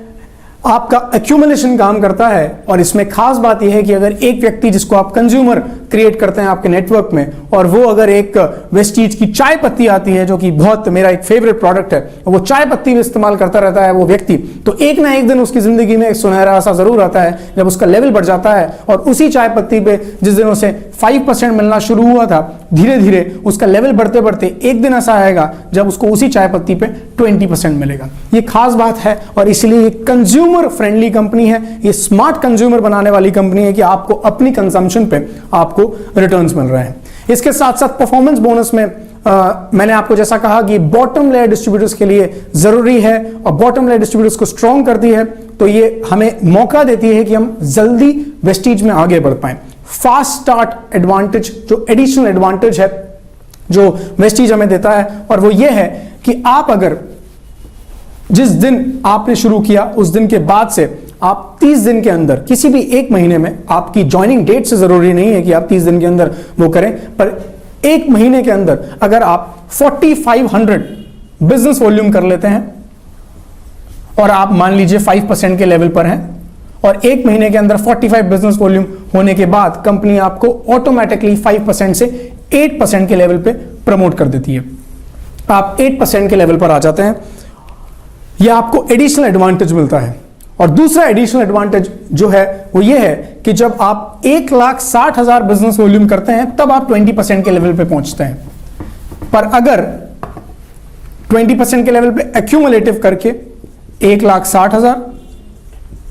S1: आपका एक्यूमुलेशन काम करता है। और इसमें खास बात यह है कि अगर एक व्यक्ति जिसको आप कंज्यूमर क्रिएट करते हैं आपके नेटवर्क में, और वो अगर एक वेस्टीज की चाय पत्ती आती है जो कि बहुत मेरा एक फेवरेट प्रोडक्ट है, और वो चाय पत्ती भी इस्तेमाल करता रहता है वो व्यक्ति, तो एक ना एक दिन उसकी जिंदगी में एक सुनहरा सा जरूर आता है जब उसका लेवल बढ़ जाता है, और उसी चाय पत्ती पे जिस दिन उसे 5% मिलना शुरू हुआ था, धीरे धीरे उसका लेवल बढ़ते बढ़ते एक दिन ऐसा आएगा जब उसको उसी चाय पत्ती पे 20% मिलेगा। ये खास बात है, और इसलिए ये कंज्यूमर फ्रेंडली कंपनी है, ये स्मार्ट कंज्यूमर बनाने वाली कंपनी है कि आपको अपनी कंजम्पशन पे आपको रिटर्न्स मिल रहे हैं। इसके साथ साथ परफॉर्मेंस बोनस में मैंने आपको जैसा कहा कि बॉटम लेयर डिस्ट्रीब्यूटर्स के लिए जरूरी है, और बॉटम लेयर डिस्ट्रीब्यूटर्स को स्ट्रॉन्ग करती है, तो ये हमें मौका देती है कि हम जल्दी वेस्टीज में आगे बढ़ पाए। फास्ट स्टार्ट एडवांटेज जो एडिशनल एडवांटेज है जो वेस्टीज हमें देता है, और वो ये है कि आप अगर जिस दिन आपने शुरू किया उस दिन के बाद से आप 30 दिन के अंदर, किसी भी एक महीने में, आपकी ज्वाइनिंग डेट से जरूरी नहीं है कि आप 30 दिन के अंदर वो करें, पर एक महीने के अंदर अगर आप 4500 बिजनेस वॉल्यूम कर लेते हैं, और आप मान लीजिए 5% के लेवल पर हैं, और एक महीने के अंदर 45 बिजनेस वॉल्यूम होने के बाद कंपनी आपको ऑटोमेटिकली 5% से 8% के लेवल पे प्रमोट कर देती है। आप 8% के लेवल पर आ जाते हैं। यह आपको एडिशनल एडवांटेज मिलता है। और दूसरा एडिशनल एडवांटेज जो है वो ये है कि जब आप 1,60,000 बिजनेस वॉल्यूम करते हैं तब आप 20% के लेवल पे पहुंचते हैं। पर अगर 20% के लेवल पे एक्यूमुलेटिव करके 1,60,000,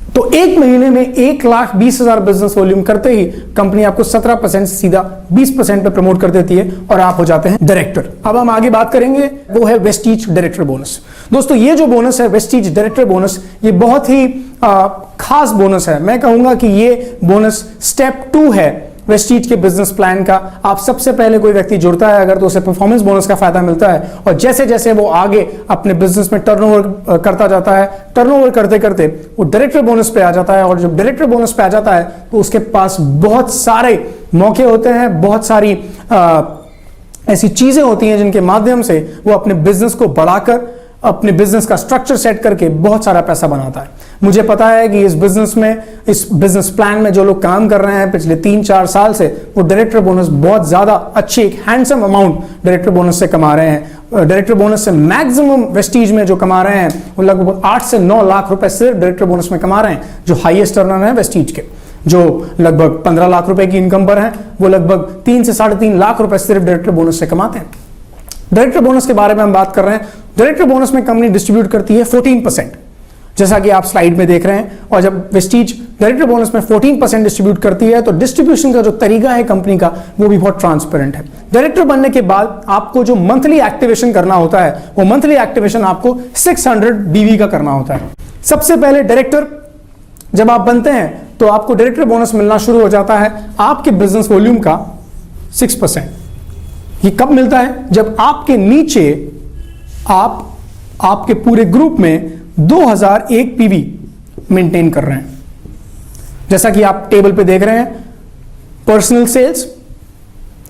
S1: तो एक महीने में 1,20,000 बिजनेस वॉल्यूम करते ही कंपनी आपको 17% से सीधा 20% पे प्रमोट कर देती है, और आप हो जाते हैं डायरेक्टर। अब हम आगे बात करेंगे, वो है वेस्टीज डायरेक्टर बोनस। दोस्तों, ये जो बोनस है वेस्टीज डायरेक्टर बोनस, ये बहुत ही खास बोनस है। मैं कहूंगा कि ये बोनस स्टेप 2 है वेस्टीज के बिजनेस प्लान का। आप सबसे पहले कोई व्यक्ति जुड़ता है अगर, तो उसे परफॉर्मेंस बोनस का फायदा मिलता है, और जैसे जैसे वो आगे अपने बिजनेस में टर्नओवर करता जाता है, टर्नओवर करते करते वो डायरेक्टर बोनस पे आ जाता है। और जब डायरेक्टर बोनस पे आ जाता है तो उसके पास बहुत सारे मौके होते हैं, बहुत सारी ऐसी चीजें होती हैं जिनके माध्यम से वो अपने बिजनेस को बढ़ाकर, अपने बिजनेस का स्ट्रक्चर सेट करके बहुत सारा पैसा बनाता है। मुझे पता है कि इस बिजनेस में, इस बिजनेस प्लान में जो लोग काम कर रहे हैं पिछले 3-4 साल से, वो डायरेक्टर बोनस बहुत ज्यादा अच्छी, एक हैंडसम अमाउंट डायरेक्टर बोनस से कमा रहे हैं। डायरेक्टर बोनस से मैक्सिमम वेस्टीज में जो कमा रहे हैं वो लगभग 8 से 9 लाख रुपए सिर्फ डायरेक्टर बोनस में कमा रहे हैं। जो हाईएस्ट अर्नर है वेस्टीज के, जो लगभग 15 लाख रुपए की इनकम पर है, वो लगभग 3 से 3.5 लाख रुपए सिर्फ डायरेक्टर बोनस से कमाते हैं। डायरेक्टर बोनस के बारे में हम बात कर रहे हैं। डायरेक्टर बोनस में कंपनी डिस्ट्रीब्यूट करती है 14%, जैसा कि आप स्लाइड में देख रहे हैं। और जब वेस्टीज डायरेक्टर बोनस में 14% डिस्ट्रीब्यूट करती है, तो डिस्ट्रीब्यूशन का जो तरीका है कंपनी का, वो भी बहुत ट्रांसपेरेंट है। डायरेक्टर बनने के बाद आपको जो मंथली एक्टिवेशन करना होता है, वो मंथली एक्टिवेशन आपको 600 BV का करना होता है। सबसे पहले डायरेक्टर जब आप बनते हैं तो आपको डायरेक्टर बोनस मिलना शुरू हो जाता है आपके बिजनेस वॉल्यूम का 6%। ये कब मिलता है? जब आपके नीचे आपके पूरे ग्रुप में 2001 PV मेंटेन कर रहे हैं। जैसा कि आप टेबल पे देख रहे हैं, पर्सनल सेल्स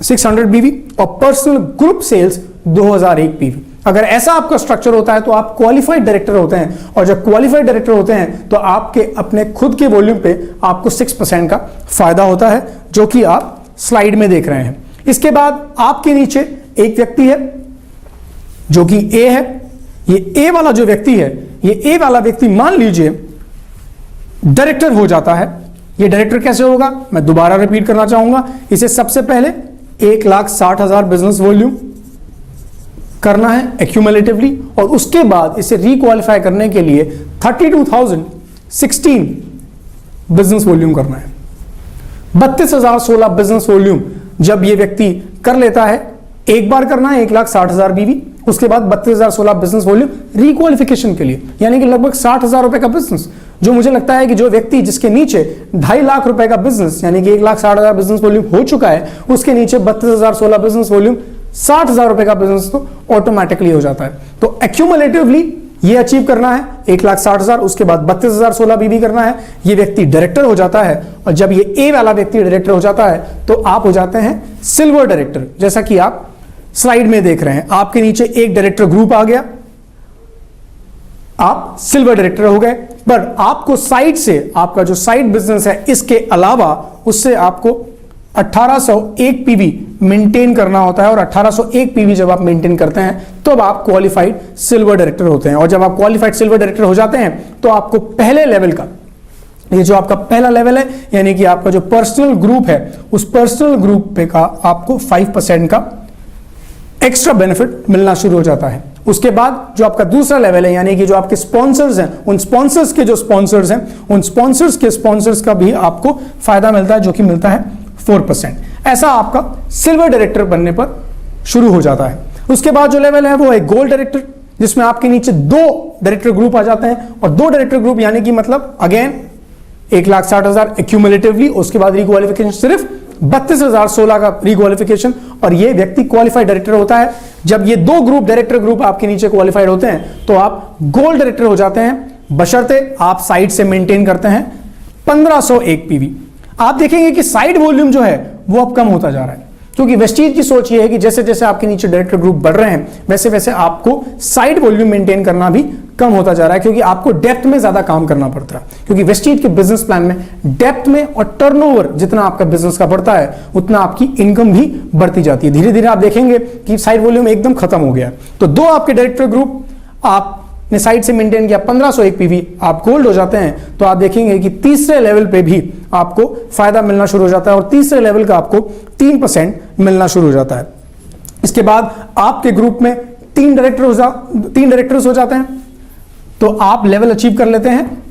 S1: 600 BV और पर्सनल ग्रुप सेल्स 2001 PV। अगर ऐसा आपका स्ट्रक्चर होता है तो आप क्वालिफाइड डायरेक्टर होते हैं, और जब क्वालिफाइड डायरेक्टर होते हैं तो आपके अपने खुद के वॉल्यूम पे आपको 6% का फायदा होता है, जो कि आप स्लाइड में देख रहे हैं। इसके बाद आपके नीचे एक व्यक्ति है जो कि ए है। ये ए वाला जो व्यक्ति है, ये ए वाला व्यक्ति मान लीजिए डायरेक्टर हो जाता है। ये डायरेक्टर कैसे होगा, मैं दोबारा रिपीट करना चाहूंगा। इसे सबसे पहले 1,60,000 बिजनेस वॉल्यूम करना है एक्यूमुलेटिवली, और उसके बाद इसे रिक्वालिफाई करने के लिए 32,016 बिजनेस वॉल्यूम करना है। 32,016 बिजनेस वॉल्यूम जब ये व्यक्ति कर लेता है, एक बार करना है 1,60,000 BV, उसके बाद 32,016 बिजनेस वॉल्यूम रिक्वालिफिकेशन के लिए, यानी कि लगभग 60,000 रुपए का बिजनेस जो मुझे लगता है कि जो व्यक्ति जिसके नीचे 2.5 लाख रुपए का बिजनेस यानी कि 1,60,000 बिजनेस वॉल्यूम हो चुका है, उसके नीचे 32,016 बिजनेस वॉल्यूम 60,000 रुपए का बिजनेस तो ऑटोमेटिकली हो जाता है। तो एक्यूमुलेटिवली ये अचीव करना है 1,60,000, उसके बाद 32,016 बीबी करना है, ये व्यक्ति डायरेक्टर हो जाता है। और जब ये ए वाला व्यक्ति डायरेक्टर हो जाता है तो आप हो जाते हैं सिल्वर डायरेक्टर। जैसा कि आप स्लाइड में देख रहे हैं, आपके नीचे एक डायरेक्टर ग्रुप आ गया, आप सिल्वर डायरेक्टर हो गए। पर आपको साइड से, आपका जो साइड बिजनेस है इसके अलावा, उससे आपको 1801 पीवी मेंटेन करना होता है। और 1801 पीवी जब आप मेंटेन करते हैं तो अब आप क्वालिफाइड सिल्वर डायरेक्टर होते हैं। और जब आप क्वालिफाइड सिल्वर डायरेक्टर हो जाते हैं तो आपको पहले लेवल का, ये जो आपका पहला लेवल है यानी कि आपका जो पर्सनल ग्रुप है, उस पर्सनल ग्रुप पे का आपको 5% का एक्स्ट्रा बेनिफिट मिलना शुरू हो जाता है। उसके बाद जो आपका दूसरा लेवल है यानी कि जो आपके स्पॉन्सर्स हैं, उन स्पॉन्सर्स के जो स्पॉन्सर्स हैं, उन स्पॉन्सर्स के स्पॉन्सर्स का भी आपको फायदा मिलता है, जो कि मिलता है 4%। ऐसा आपका सिल्वर डायरेक्टर बनने पर शुरू हो जाता है। उसके बाद जो लेवल है वो है गोल्ड डायरेक्टर, जिसमें आपके नीचे 2 डायरेक्टर ग्रुप आ जाते हैं। और 2 डायरेक्टर ग्रुप यानी कि मतलब अगेन 1,60,000 एक्यूमुलेटिवली, उसके बाद रिक्वालिफिकेशन सिर्फ 32,016 का रिक्वालिफिकेशन, और ये व्यक्ति क्वालिफाइड डायरेक्टर होता है। जब ये 2 ग्रुप डायरेक्टर ग्रुप आपके नीचे क्वालिफाइड होते हैं तो आप गोल्ड डायरेक्टर हो जाते हैं, बशर्ते आप साइड से मेंटेन करते हैं 1501 पीवी। आप देखेंगे कि साइड वॉल्यूम जो है वो अब कम होता जा रहा है, क्योंकि वेस्टीज की सोच ये है कि जैसे जैसे आपके नीचे डायरेक्टर ग्रुप बढ़ रहे हैं वैसे वैसे आपको साइड वॉल्यूम मेंटेन करना भी कम होता जा रहा है, क्योंकि आपको डेप्थ में ज्यादा काम करना पड़ता है। क्योंकि वेस्टीज के बिजनेस प्लान में डेप्थ में और टर्नओवर जितना आपका बिजनेस का बढ़ता है उतना आपकी इनकम भी बढ़ती जाती है। धीरे धीरे आप देखेंगे कि साइड वॉल्यूम एकदम खत्म हो गया। तो 2 आपके डायरेक्टर ग्रुप आपने साइड से मेंटेन किया, 1501 पीवी, आप गोल्ड हो जाते हैं। तो आप देखेंगे कि तीसरे लेवल पे भी आपको फायदा मिलना शुरू हो जाता है और तीसरे लेवल का आपको 3% मिलना शुरू हो जाता है। इसके बाद आपके ग्रुप में 3 डायरेक्टर्स हो जाते हैं, तो आप लेवल अचीव कर लेते हैं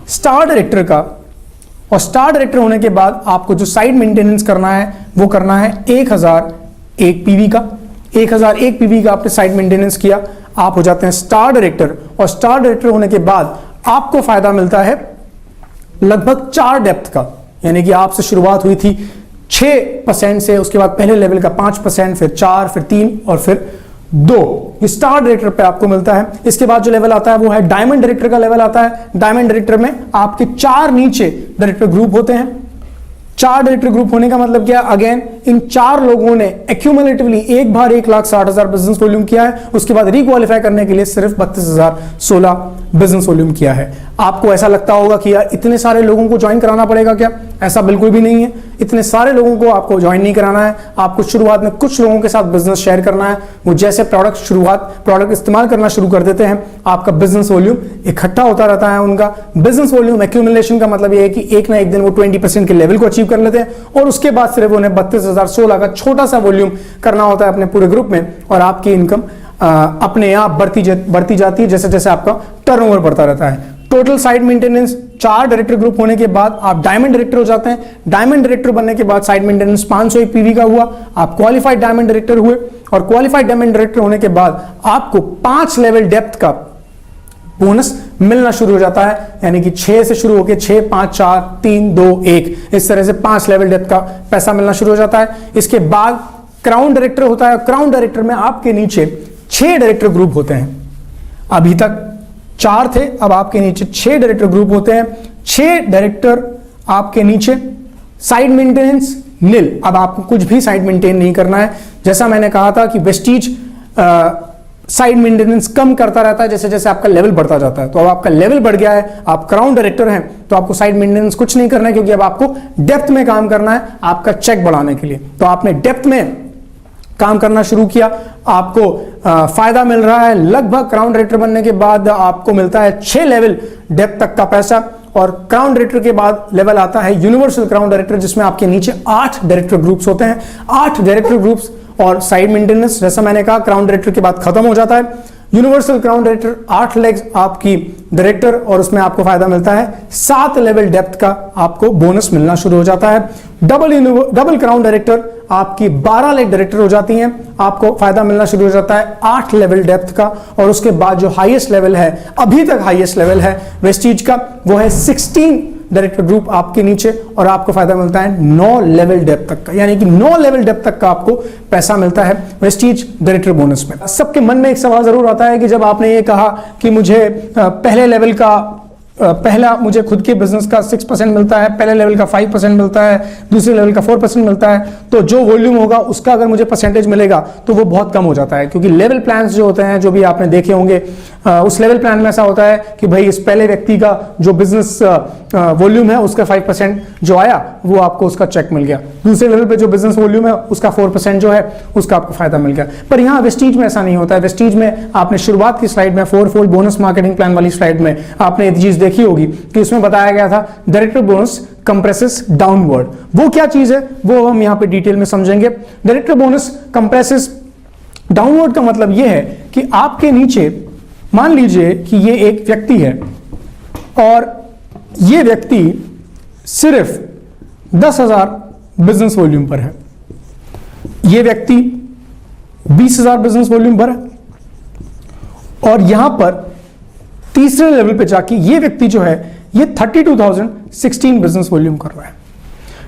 S1: स्टार डायरेक्टर का। और स्टार डायरेक्टर होने के बाद आपको जो साइड मेंटेनेंस करना है वो करना है 1001 पीवी का। 1001 पीवी का आपने साइड मेंटेनेंस किया, आप हो जाते हैं स्टार डायरेक्टर। और स्टार डायरेक्टर होने के बाद आपको फायदा मिलता है लगभग 4 डेप्थ का, यानी कि आपसे शुरुआत हुई थी 6% से, उसके बाद पहले लेवल का 5%, फिर 4, फिर 3 और फिर 2 स्टार डायरेक्टर पे आपको मिलता है। इसके बाद जो लेवल आता है वो है डायमंड डायरेक्टर का लेवल आता है। डायमंड डायरेक्टर में आपके 4 नीचे डायरेक्टर ग्रुप होते हैं। 4 डायरेक्टर ग्रुप होने का मतलब क्या, अगेन इन 4 लोगों ने एक्यूमुलेटिवली एक बार 1,60,000 बिजनेस वॉल्यूम किया है, उसके बाद रिक्वालिफाई करने के लिए सिर्फ 32,016 बिजनेस वॉल्यूम किया है। आपको ऐसा लगता होगा कि यार इतने सारे लोगों को ज्वाइन कराना पड़ेगा क्या? ऐसा बिल्कुल भी नहीं है। इतने सारे लोगों को आपको ज्वाइन नहीं कराना है। आपको शुरुआत में कुछ लोगों के साथ बिजनेस शेयर करना है। वो जैसे प्रोडक्ट इस्तेमाल करना शुरू कर देते हैं, आपका बिजनेस वॉल्यूम इकट्ठा होता रहता है। उनका बिजनेस वॉल्यूम एक्यूमुलेशन का मतलब ये है कि एक ना एक दिन वो 20% के लेवल को अचीव कर लेते हैं और उसके बाद सिर्फ उन्हें 32,016 का छोटा सा वॉल्यूम करना होता है अपने पूरे ग्रुप में, और आपकी इनकम अपने आप बढ़ती जाती है जैसे जैसे आपका टर्नओवर बढ़ता रहता है। Total side maintenance 4 director group होने के बाद आप डायमंड डायरेक्टर हो जाते हैं। डायमंड डायरेक्टर बनने के बाद साइड मेंटेनेंस 501 पीवी का हुआ, आप क्वालिफाइड डायमंड डायरेक्टर हुए। और क्वालिफाइड डायमंड डायरेक्टर होने के बाद आपको 5 लेवल डेप्थ का बोनस मिलना शुरू हो जाता है, यानी कि 6 से शुरू होकर 6, 5, 4, 3, 2, 1 इस तरह से 5 लेवल डेप्थ का पैसा मिलना शुरू हो जाता है। इसके बाद क्राउन डायरेक्टर होता है। क्राउन डायरेक्टर में आपके नीचे 6 डायरेक्टर ग्रुप होते हैं। अभी तक 4 थे, अब आपके नीचे 6 डायरेक्टर ग्रुप होते हैं। 6 डायरेक्टर आपके नीचे, साइड मेंटेनेंस नील, अब आपको कुछ भी साइड मेंटेन नहीं करना है। जैसा मैंने कहा था कि वेस्टीज साइड मेंटेनेंस कम करता रहता है जैसे जैसे आपका लेवल बढ़ता जाता है। तो अब आपका लेवल बढ़ गया है, आप क्राउन डायरेक्टर हैं, तो आपको साइड मेंटेनेंस कुछ नहीं करना है, क्योंकि अब आपको डेप्थ में काम करना है आपका चेक बढ़ाने के लिए। तो आपने डेप्थ में काम करना शुरू किया, आपको फायदा मिल रहा है। लगभग क्राउन डायरेक्टर बनने के बाद आपको मिलता है 6 लेवल डेप्थ तक का पैसा। और क्राउन डायरेक्टर के बाद लेवल आता है यूनिवर्सल क्राउन डायरेक्टर, जिसमें आपके नीचे 8 डायरेक्टर ग्रुप्स होते हैं। 8 डायरेक्टर ग्रुप्स और साइड मेंटेनेंस, जैसा मैंने कहा, क्राउन डायरेक्टर के बाद खत्म हो जाता है। यूनिवर्सल क्राउन डायरेक्टर 8 लेग्स आपकी डायरेक्टर, और उसमें आपको फायदा मिलता है 7 लेवल डेप्थ का आपको बोनस मिलना शुरू हो जाता है। डबल क्राउन डायरेक्टर आपकी 12 लेग डायरेक्टर हो जाती हैं, आपको फायदा मिलना शुरू हो जाता है 8 लेवल डेप्थ का। और उसके बाद जो हाईएस्ट लेवल है, अभी तक हाईएस्ट लेवल है वेस्टीज का, वो है 16 डायरेक्टर ग्रुप आपके नीचे, और आपको फायदा मिलता है 9 लेवल डेप्थ तक का, यानी कि 9 लेवल डेप्थ तक का आपको पैसा मिलता है वेस्टीज डायरेक्टर बोनस में। सबके मन में एक सवाल जरूर आता है कि जब आपने ये कहा कि मुझे पहले लेवल का पहला मुझे खुद के बिजनेस का 6% मिलता है, पहले लेवल का 5% मिलता है, दूसरे लेवल का 4% मिलता है, तो जो वॉल्यूम होगा उसका अगर मुझे परसेंटेज मिलेगा तो वो बहुत कम हो जाता है, क्योंकि लेवल प्लान्स जो होते हैं, जो भी आपने देखे होंगे, उस लेवल प्लान में ऐसा होता है कि भाई इस पहले व्यक्ति का जो बिजनेस वॉल्यूम है उसका 5% जो आया वो आपको उसका चेक मिल गया, दूसरे लेवल पे जो बिजनेस वॉल्यूम है उसका 4% जो है उसका आपको फायदा मिल गया। पर यहाँ वेस्टीज में ऐसा नहीं होता है। वेस्टीज में आपने शुरुआत की स्लाइड में 4-fold बोनस मार्केटिंग प्लान वाली स्लाइड में आपने एक चीज देखी होगी कि उसमें बताया गया था डायरेक्टर बोनस कंप्रेसेस डाउनवर्ड। वो क्या चीज है वो हम यहाँ पे डिटेल में समझेंगे। डायरेक्टर बोनस कंप्रेसेस डाउनवर्ड का मतलब यह है कि आपके नीचे मान लीजिए कि ये एक व्यक्ति है और ये व्यक्ति सिर्फ 10,000 बिजनेस वॉल्यूम पर है, ये व्यक्ति 20,000 बिजनेस वॉल्यूम पर है, और यहां पर तीसरे लेवल पे जाके ये व्यक्ति जो है ये 32,016 बिजनेस वॉल्यूम कर रहा है।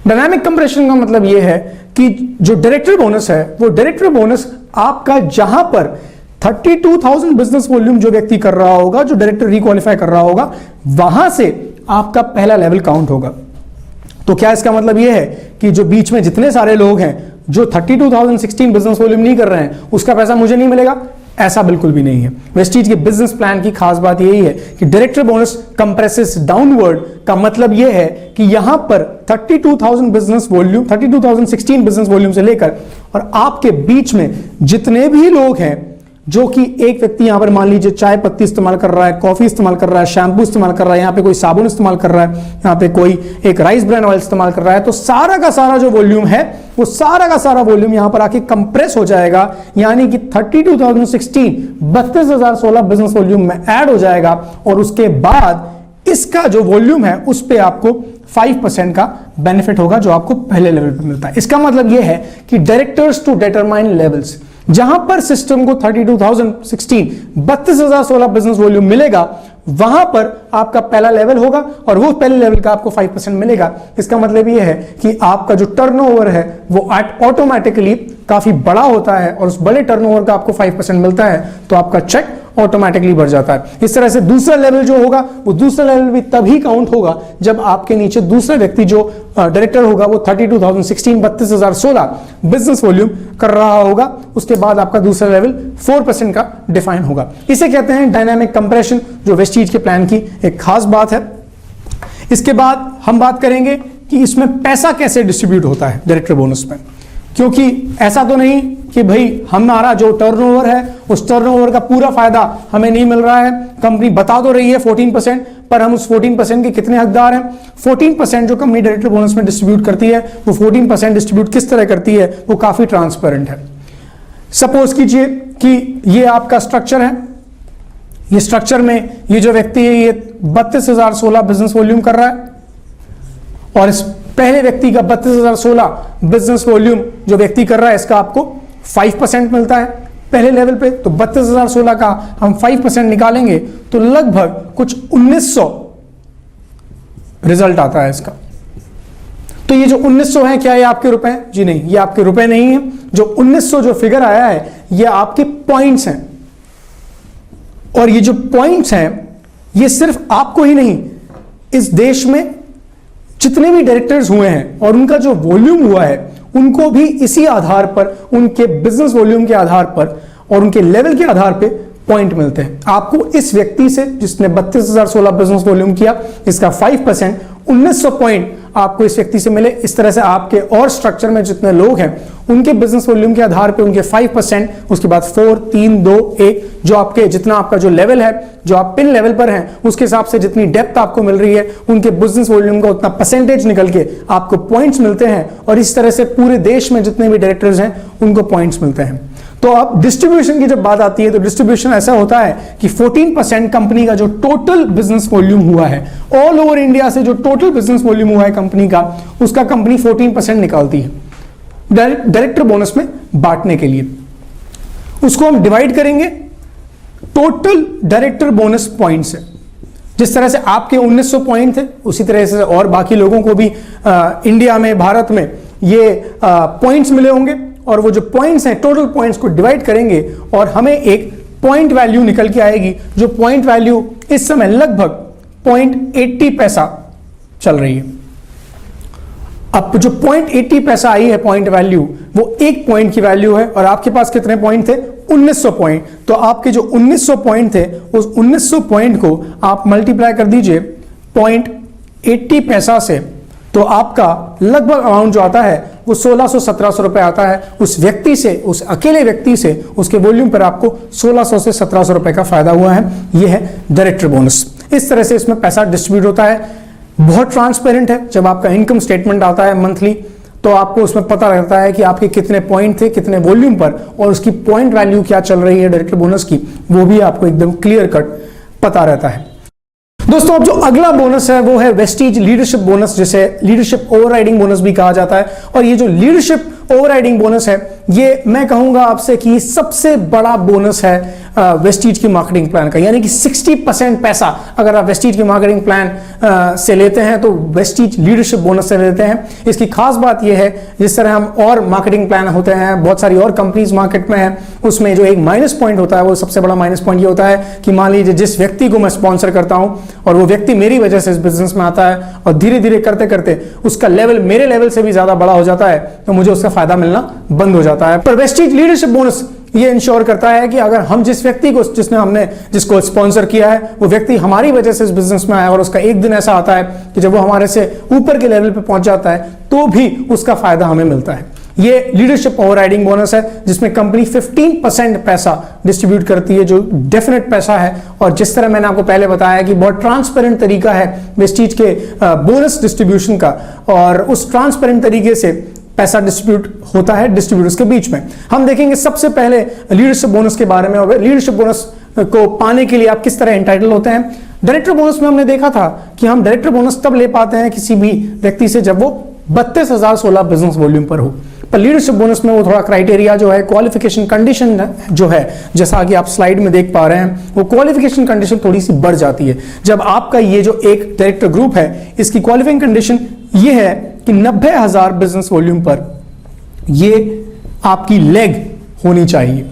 S1: डायनामिक कंप्रेशन का मतलब ये है कि जो डायरेक्टर बोनस है वो डायरेक्टर बोनस आपका जहां पर 32,000 बिजनेस वॉल्यूम जो व्यक्ति कर रहा होगा, जो डायरेक्टर रिक्वालिफाई कर रहा होगा, वहां से आपका पहला लेवल काउंट होगा। तो क्या इसका मतलब यह है कि जो बीच में जितने सारे लोग हैं जो 32,016 बिजनेस वॉल्यूम नहीं कर रहे हैं उसका पैसा मुझे नहीं मिलेगा? ऐसा बिल्कुल भी नहीं है। वेस्टीज के बिजनेस प्लान की खास बात यही है कि डायरेक्टर बोनस कंप्रेसेस डाउनवर्ड का मतलब यह है कि यहां पर 32,000 बिजनेस वॉल्यूम 32,016 बिजनेस वॉल्यूम से लेकर और आपके बीच में जितने भी लोग हैं, जो कि एक व्यक्ति यहां पर मान लीजिए चाय पत्ती इस्तेमाल कर रहा है, कॉफी इस्तेमाल कर रहा है, शैम्पू इस्तेमाल कर रहा है, यहां पे कोई साबुन इस्तेमाल कर रहा है, यहां पे कोई एक राइस ब्रांड ऑयल इस्तेमाल कर रहा है, तो सारा का सारा जो वॉल्यूम है वो सारा का सारा वॉल्यूम यहां पर आके कंप्रेस हो जाएगा, यानी कि 32,016 32,016 बिजनेस वॉल्यूम में ऐड हो जाएगा, और उसके बाद इसका जो वॉल्यूम है उस पर आपको 5% का बेनिफिट होगा जो आपको पहले लेवल पर मिलता है। इसका मतलब यह है कि डायरेक्टर्स टू डिटरमाइन लेवल्स, जहां पर सिस्टम को 32,016 32,016 बिजनेस वॉल्यूम मिलेगा, वहां पर आपका पहला लेवल होगा और वो पहले लेवल का आपको 5% मिलेगा। इसका मतलब ये है कि आपका जो टर्नओवर है वो ऑटोमेटिकली काफी बड़ा होता है, और उस बड़े टर्नओवर का आपको 5% मिलता है तो आपका चेक ऑटोमेटिकली बढ़ जाता है। इस तरह से दूसरा लेवल जो होगा वो दूसरा लेवल भी तभी काउंट होगा जब आपके नीचे दूसरा व्यक्ति जो डायरेक्टर होगा वो 32,016 32,016 बिजनेस वॉल्यूम कर रहा होगा, उसके बाद आपका दूसरा लेवल 4% का डिफाइन होगा। इसे कहते हैं डायनामिक कंप्रेशन, जो वेस्टीज के प्लान की एक खास बात है। इसके बाद हम बात करेंगे कि इसमें पैसा कैसे डिस्ट्रीब्यूट होता है डायरेक्टर बोनस में, क्योंकि ऐसा तो नहीं कि भाई हमारा जो टर्नओवर है उस टर्नओवर का पूरा फायदा हमें नहीं मिल रहा है। कंपनी बता तो रही है 14%, पर हम उस 14% के कितने हकदार हैं? 14% जो कंपनी डायरेक्टर बोनस में डिस्ट्रीब्यूट करती है वो 14% डिस्ट्रीब्यूट किस तरह करती है वो काफी ट्रांसपेरेंट है। सपोज कीजिए कि ये आपका स्ट्रक्चर है, ये स्ट्रक्चर में ये जो व्यक्ति है ये 32,016 बिजनेस वॉल्यूम कर रहा है, और इस पहले व्यक्ति का 32,016 बिजनेस वॉल्यूम जो व्यक्ति कर रहा है इसका आपको 5% मिलता है पहले लेवल पे। तो 32,016 का हम 5% निकालेंगे तो लगभग कुछ 1,900 रिजल्ट आता है इसका। तो ये जो 1,900 है क्या ये आपके रुपए हैं? जी नहीं, ये आपके रुपए नहीं है। जो 1,900 जो फिगर आया है ये आपके पॉइंट्स हैं, और ये जो पॉइंट्स हैं ये सिर्फ आपको ही नहीं, इस देश में जितने भी डायरेक्टर्स हुए हैं और उनका जो वॉल्यूम हुआ है उनको भी इसी आधार पर, उनके बिजनेस वॉल्यूम के आधार पर और उनके लेवल के आधार पे पॉइंट मिलते हैं। आपको इस व्यक्ति से जिसने 32,016 बिजनेस वॉल्यूम किया इसका 5% 1,900 पॉइंट आपको इस व्यक्ति से मिले। इस तरह से आपके और स्ट्रक्चर में जितने लोग हैं उनके बिजनेस वॉल्यूम के आधार पे उनके 5%, उसके बाद 4 3 2 1 जो आपके जितना आपका जो लेवल है, जो आप पिन लेवल पर हैं उसके हिसाब से जितनी डेप्थ आपको मिल रही है उनके बिजनेस वॉल्यूम का उतना परसेंटेज निकल के आपको पॉइंट्स मिलते हैं, और इस तरह से पूरे देश में जितने भी डायरेक्टर्स हैं उनको पॉइंट्स मिलते हैं। तो अब डिस्ट्रीब्यूशन की जब बात आती है तो डिस्ट्रीब्यूशन ऐसा होता है कि 14% कंपनी का जो टोटल बिजनेस वॉल्यूम हुआ है, ऑल ओवर इंडिया से जो टोटल बिजनेस वॉल्यूम हुआ है कंपनी का, उसका कंपनी 14% निकालती है डायरेक्टर बोनस में बांटने के लिए। उसको हम डिवाइड करेंगे टोटल डायरेक्टर बोनस पॉइंट से। जिस तरह से आपके 1900 पॉइंट थे, उसी तरह से और बाकी लोगों को भी इंडिया में, भारत में ये पॉइंट्स मिले होंगे, और वो जो पॉइंट्स हैं टोटल पॉइंट्स को डिवाइड करेंगे और हमें एक पॉइंट वैल्यू निकल के आएगी, जो पॉइंट वैल्यू इस समय लगभग 0.80 पैसा चल रही है। अब जो 0.80 पैसा आई है पॉइंट वैल्यू, वो एक पॉइंट की वैल्यू है, और आपके पास कितने पॉइंट थे? 1900 पॉइंट। तो आपके जो 1900 पॉइंट थे, उस 1900 पॉइंट को आप मल्टीप्लाई कर दीजिए 0.80 पैसा से, तो आपका लगभग अमाउंट जो आता है वो 1600-1700 रुपए आता है। उस व्यक्ति से, उस अकेले व्यक्ति से, उसके वॉल्यूम पर आपको 1600 से 1700 रुपए का फायदा हुआ है। यह है डायरेक्टर बोनस। इस तरह से इसमें पैसा डिस्ट्रीब्यूट होता है। बहुत ट्रांसपेरेंट है। जब आपका इनकम स्टेटमेंट आता है मंथली, तो आपको उसमें पता रहता है कि आपके कितने पॉइंट थे, कितने वॉल्यूम पर, और उसकी पॉइंट वैल्यू क्या चल रही है डायरेक्टर बोनस की, वो भी आपको एकदम क्लियर कट पता रहता है। दोस्तों, अब जो अगला बोनस है वो है वेस्टीज लीडरशिप बोनस, जिसे लीडरशिप ओवरराइडिंग बोनस भी कहा जाता है। और ये जो लीडरशिप ओवरराइडिंग बोनस है, ये मैं कहूंगा आपसे कि सबसे बड़ा बोनस है वेस्टीज की मार्केटिंग प्लान का। यानी कि 60% पैसा अगर आप वेस्टीज की मार्केटिंग प्लान से लेते हैं तो वेस्टीज लीडरशिप बोनस से लेते हैं। इसकी खास बात यह है, जिस तरह हम और मार्केटिंग प्लान होते हैं, बहुत सारी और कंपनीज मार्केट में है, उसमें जो एक माइनस पॉइंट होता है, वो सबसे बड़ा माइनस पॉइंट ये होता है कि मान लीजिए जिस व्यक्ति को मैं स्पॉन्सर करता हूं और वो व्यक्ति मेरी वजह से इस बिजनेस में आता है, और धीरे धीरे करते करते उसका लेवल मेरे लेवल से भी ज्यादा बड़ा हो जाता है, तो मुझे उसका फायदा मिलना बंद हो जाता है। पर वेस्टीज लीडरशिप बोनस ये इंश्योर करता है कि अगर हम जिस व्यक्ति को, जिसको स्पॉन्सर किया है, वो व्यक्ति हमारी वजह से इस बिजनेस में आया, और उसका एक दिन ऐसा आता है कि जब वो हमारे से ऊपर के लेवल पे पहुंच जाता है, तो भी उसका फायदा हमें मिलता है। ये लीडरशिप ओवरराइडिंग बोनस है, जिसमें कंपनी 15% पैसा डिस्ट्रीब्यूट करती है, जो डेफिनेट पैसा है। और जिस तरह मैंने आपको पहले बताया कि बहुत ट्रांसपेरेंट तरीका है वेस्टीज के बोनस डिस्ट्रीब्यूशन का, और उस ट्रांसपेरेंट तरीके से पैसा डिस्ट्रीब्यूट होता है डिस्ट्रीब्यूटर्स के बीच में। हम देखेंगे सबसे पहले लीडरशिप बोनस के बारे में, और लीडरशिप बोनस को पाने के लिए आप किस तरह एंटाइटल होते हैं। डायरेक्टर बोनस में हमने देखा था कि हम डायरेक्टर बोनस तब ले पाते हैं किसी भी व्यक्ति से जब वो 32,016 बिजनेस वॉल्यूम पर हो। पर लीडरशिप बोनस में वो थोड़ा क्राइटेरिया जो है, क्वालिफिकेशन कंडीशन जो है, जैसा कि आप स्लाइड में देख पा रहे हैं, वो क्वालिफिकेशन कंडीशन थोड़ी सी बढ़ जाती है। जब आपका ये जो एक डायरेक्टर ग्रुप है, इसकी क्वालिफाइंग कंडीशन ये है कि 90,000 बिजनेस वॉल्यूम पर ये आपकी लेग होनी चाहिए,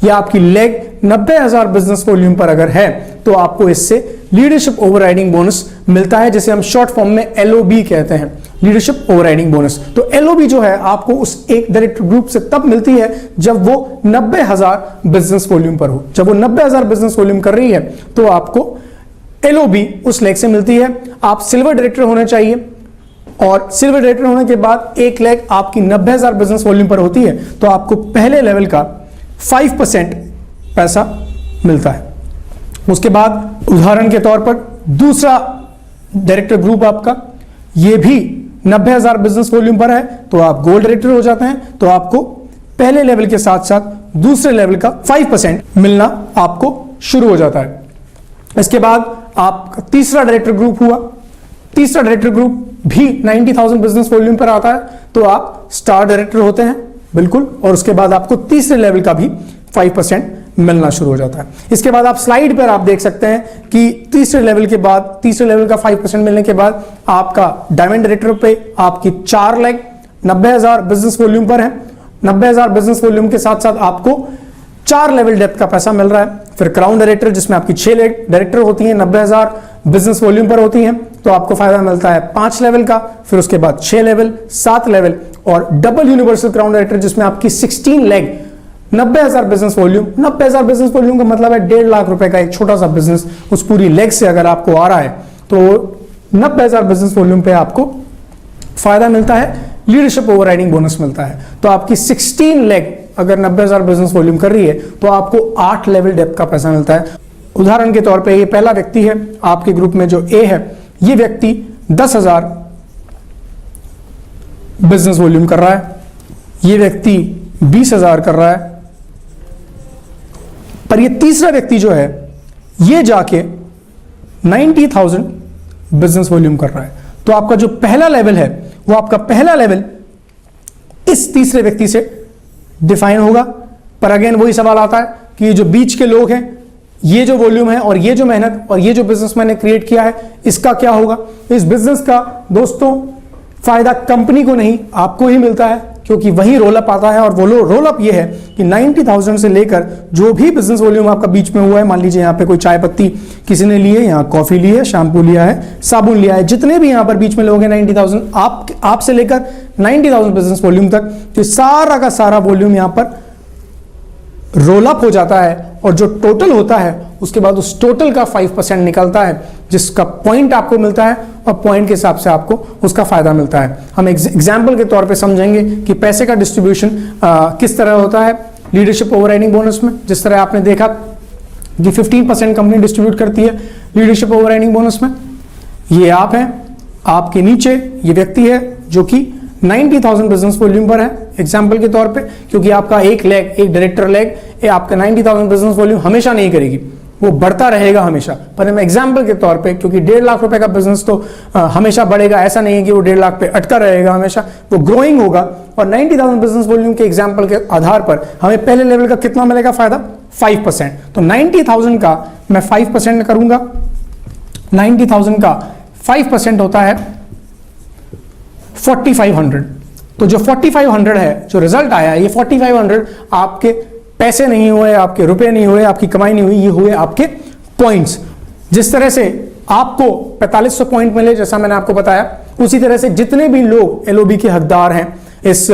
S1: या आपकी लेग 90,000 बिजनेस वॉल्यूम पर अगर है, तो आपको इससे लीडरशिप ओवरराइडिंग बोनस मिलता है, जिसे हम शॉर्ट फॉर्म में LOB कहते हैं, लीडरशिप ओवरराइडिंग बोनस। तो LOB जो है आपको उस एक डायरेक्टर ग्रुप से तब मिलती है जब वो 90,000 बिजनेस वॉल्यूम पर हो। जब वो 90,000 बिजनेस वॉल्यूम कर रही है, तो आपको LOB उस लेग से मिलती है। आप सिल्वर डायरेक्टर होने चाहिए, और सिल्वर डायरेक्टर होने के बाद एक लेग आपकी 90,000 बिजनेस वॉल्यूम पर होती है, तो आपको पहले लेवल का 5% पैसा मिलता है। उसके बाद उदाहरण के तौर पर दूसरा डायरेक्टर ग्रुप आपका ये भी 90,000 बिजनेस वॉल्यूम पर है, तो आप गोल्ड डायरेक्टर हो जाते हैं, तो आपको पहले लेवल के साथ साथ दूसरे लेवल का 5% मिलना आपको शुरू हो जाता है। इसके बाद आपका तीसरा डायरेक्टर ग्रुप हुआ। तीसरा डायरेक्टर ग्रुप भी 90,000 बिजनेस वॉल्यूम पर आता है, तो आप स्टार डायरेक्टर होते हैं बिल्कुल, और उसके बाद आपको तीसरे लेवल का भी 5% मिलना शुरू हो जाता है। इसके बाद आप स्लाइड पर आप देख सकते हैं कि तीसरे लेवल के बाद, तीसरे लेवल का 5% मिलने के बाद आपका डायमंड डायरेक्टर पे आपकी 4 लेग 90,000 बिजनेस वॉल्यूम पर है। 90,000 बिजनेस वॉल्यूम के साथ साथ आपको 4 लेवल डेप्थ का पैसा मिल रहा है। फिर क्राउन डायरेक्टर, जिसमें आपकी 6 लेग डायरेक्टर होती हैं, 90,000 बिजनेस वॉल्यूम पर होती हैं, तो आपको फायदा मिलता है 5 लेवल का। फिर उसके बाद 6 लेवल, 7 लेवल, और डबल यूनिवर्सल क्राउन डायरेक्टर, जिसमें आपकी 16 leg 90,000 business volume. 90,000 business volume का मतलब है 1.5 लाख रुपए का एक छोटा सा बिजनेस उस पूरी लेग से अगर आपको आ रहा है, तो 90,000 बिजनेस वॉल्यूम पे आपको फायदा मिलता है, लीडरशिप ओवरराइडिंग बोनस मिलता है। तो आपकी 16 लेग अगर 90,000 बिजनेस वॉल्यूम कर रही है, तो आपको 8 लेवल डेप्थ का पैसा मिलता है। उदाहरण के तौर पे ये पहला व्यक्ति है आपके ग्रुप में जो ए है, ये व्यक्ति 10,000 बिजनेस वॉल्यूम कर रहा है, ये व्यक्ति 20,000 कर रहा है, पर ये तीसरा व्यक्ति जो है ये जाके 90,000 बिजनेस वॉल्यूम कर रहा है। तो आपका जो पहला लेवल है वो आपका पहला लेवल इस तीसरे व्यक्ति से डिफाइन होगा। पर अगेन वही सवाल आता है कि ये जो बीच के लोग हैं, ये जो वॉल्यूम है और ये जो मेहनत और ये जो बिजनेस मैंने क्रिएट किया है, इसका क्या होगा? इस बिजनेस का दोस्तों फायदा कंपनी को नहीं आपको ही मिलता है, क्योंकि वही रोल अप आता है। और वो रोल अप ये है कि 90,000 से लेकर जो भी बिजनेस वॉल्यूम आपका बीच में हुआ है, मान लीजिए यहाँ पे कोई चाय पत्ती किसी ने ली है, यहाँ कॉफी ली है, शैम्पू लिया है, साबुन लिया है, जितने भी यहाँ पर बीच में लोग हैं 90,000 आपसे लेकर 90,000 बिजनेस वॉल्यूम तक, तो सारा का सारा वॉल्यूम यहाँ पर रोल अप हो जाता है। और जो टोटल होता है उसके बाद उस टोटल का 5% निकलता है, जिसका पॉइंट आपको मिलता है और पॉइंट के हिसाब से आपको उसका फायदा मिलता है। हम एग्जाम्पल के तौर पे समझेंगे कि पैसे का डिस्ट्रीब्यूशन किस तरह होता है लीडरशिप ओवरराइडिंग बोनस में। जिस तरह आपने देखा कि 15% कंपनी डिस्ट्रीब्यूट करती है लीडरशिप ओवरराइडिंग बोनस में। ये आप हैं, आपके नीचे ये व्यक्ति है जो कि 90,000 बिजनेस वॉल्यूम पर है एग्जाम्पल के तौर पे, क्योंकि आपका एक लेग, एक डायरेक्टर लेग, ये आपका 90,000 बिजनेस वॉल्यूम हमेशा नहीं करेगी, वो बढ़ता रहेगा हमेशा। पर हम एग्जाम्पल के तौर पे, क्योंकि 1.5 लाख रुपए का बिजनेस तो हमेशा बढ़ेगा, ऐसा नहीं है कि वो 1.5 लाख पे अटका रहेगा, हमेशा वो ग्रोइंग होगा। और 90,000 बिजनेस वॉल्यूम के एग्जाम्पल के आधार पर हमें पहले लेवल का कितना मिलेगा फायदा? 5%। तो 90,000 का मैं 5% करूंगा, 90,000 का 5% होता है 4500। तो जो 4500 है, जो रिजल्ट आया है, ये 4500 आपके पैसे नहीं हुए, आपके रुपए नहीं हुए, आपकी कमाई नहीं हुई, ये हुए आपके पॉइंट्स। जिस तरह से आपको 4500 पॉइंट मिले, जैसा मैंने आपको बताया, उसी तरह से जितने भी लोग एलओबी के हकदार हैं इस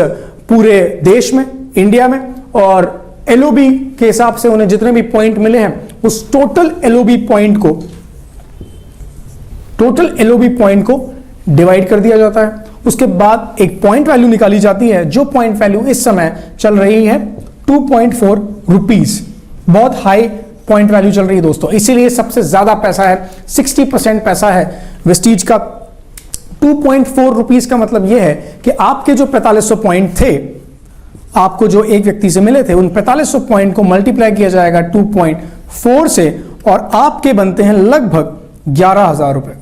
S1: पूरे देश में, इंडिया में, और एलओबी के हिसाब से उन्हें जितने भी पॉइंट मिले हैं, उस टोटल एलओबी पॉइंट को डिवाइड कर दिया जाता है। उसके बाद एक पॉइंट वैल्यू निकाली जाती है, जो पॉइंट वैल्यू इस समय चल रही है 2.4 रुपीज। बहुत हाई पॉइंट वैल्यू चल रही है दोस्तों, इसीलिए सबसे ज्यादा पैसा है, 60% पैसा है वेस्टीज का। 2.4 रुपीज का मतलब यह है कि आपके जो 4500 पॉइंट थे, आपको जो एक व्यक्ति से मिले थे, उन 4500 पॉइंट को मल्टीप्लाई किया जाएगा 2.4 से, और आपके बनते हैं लगभग 11,000 रुपए।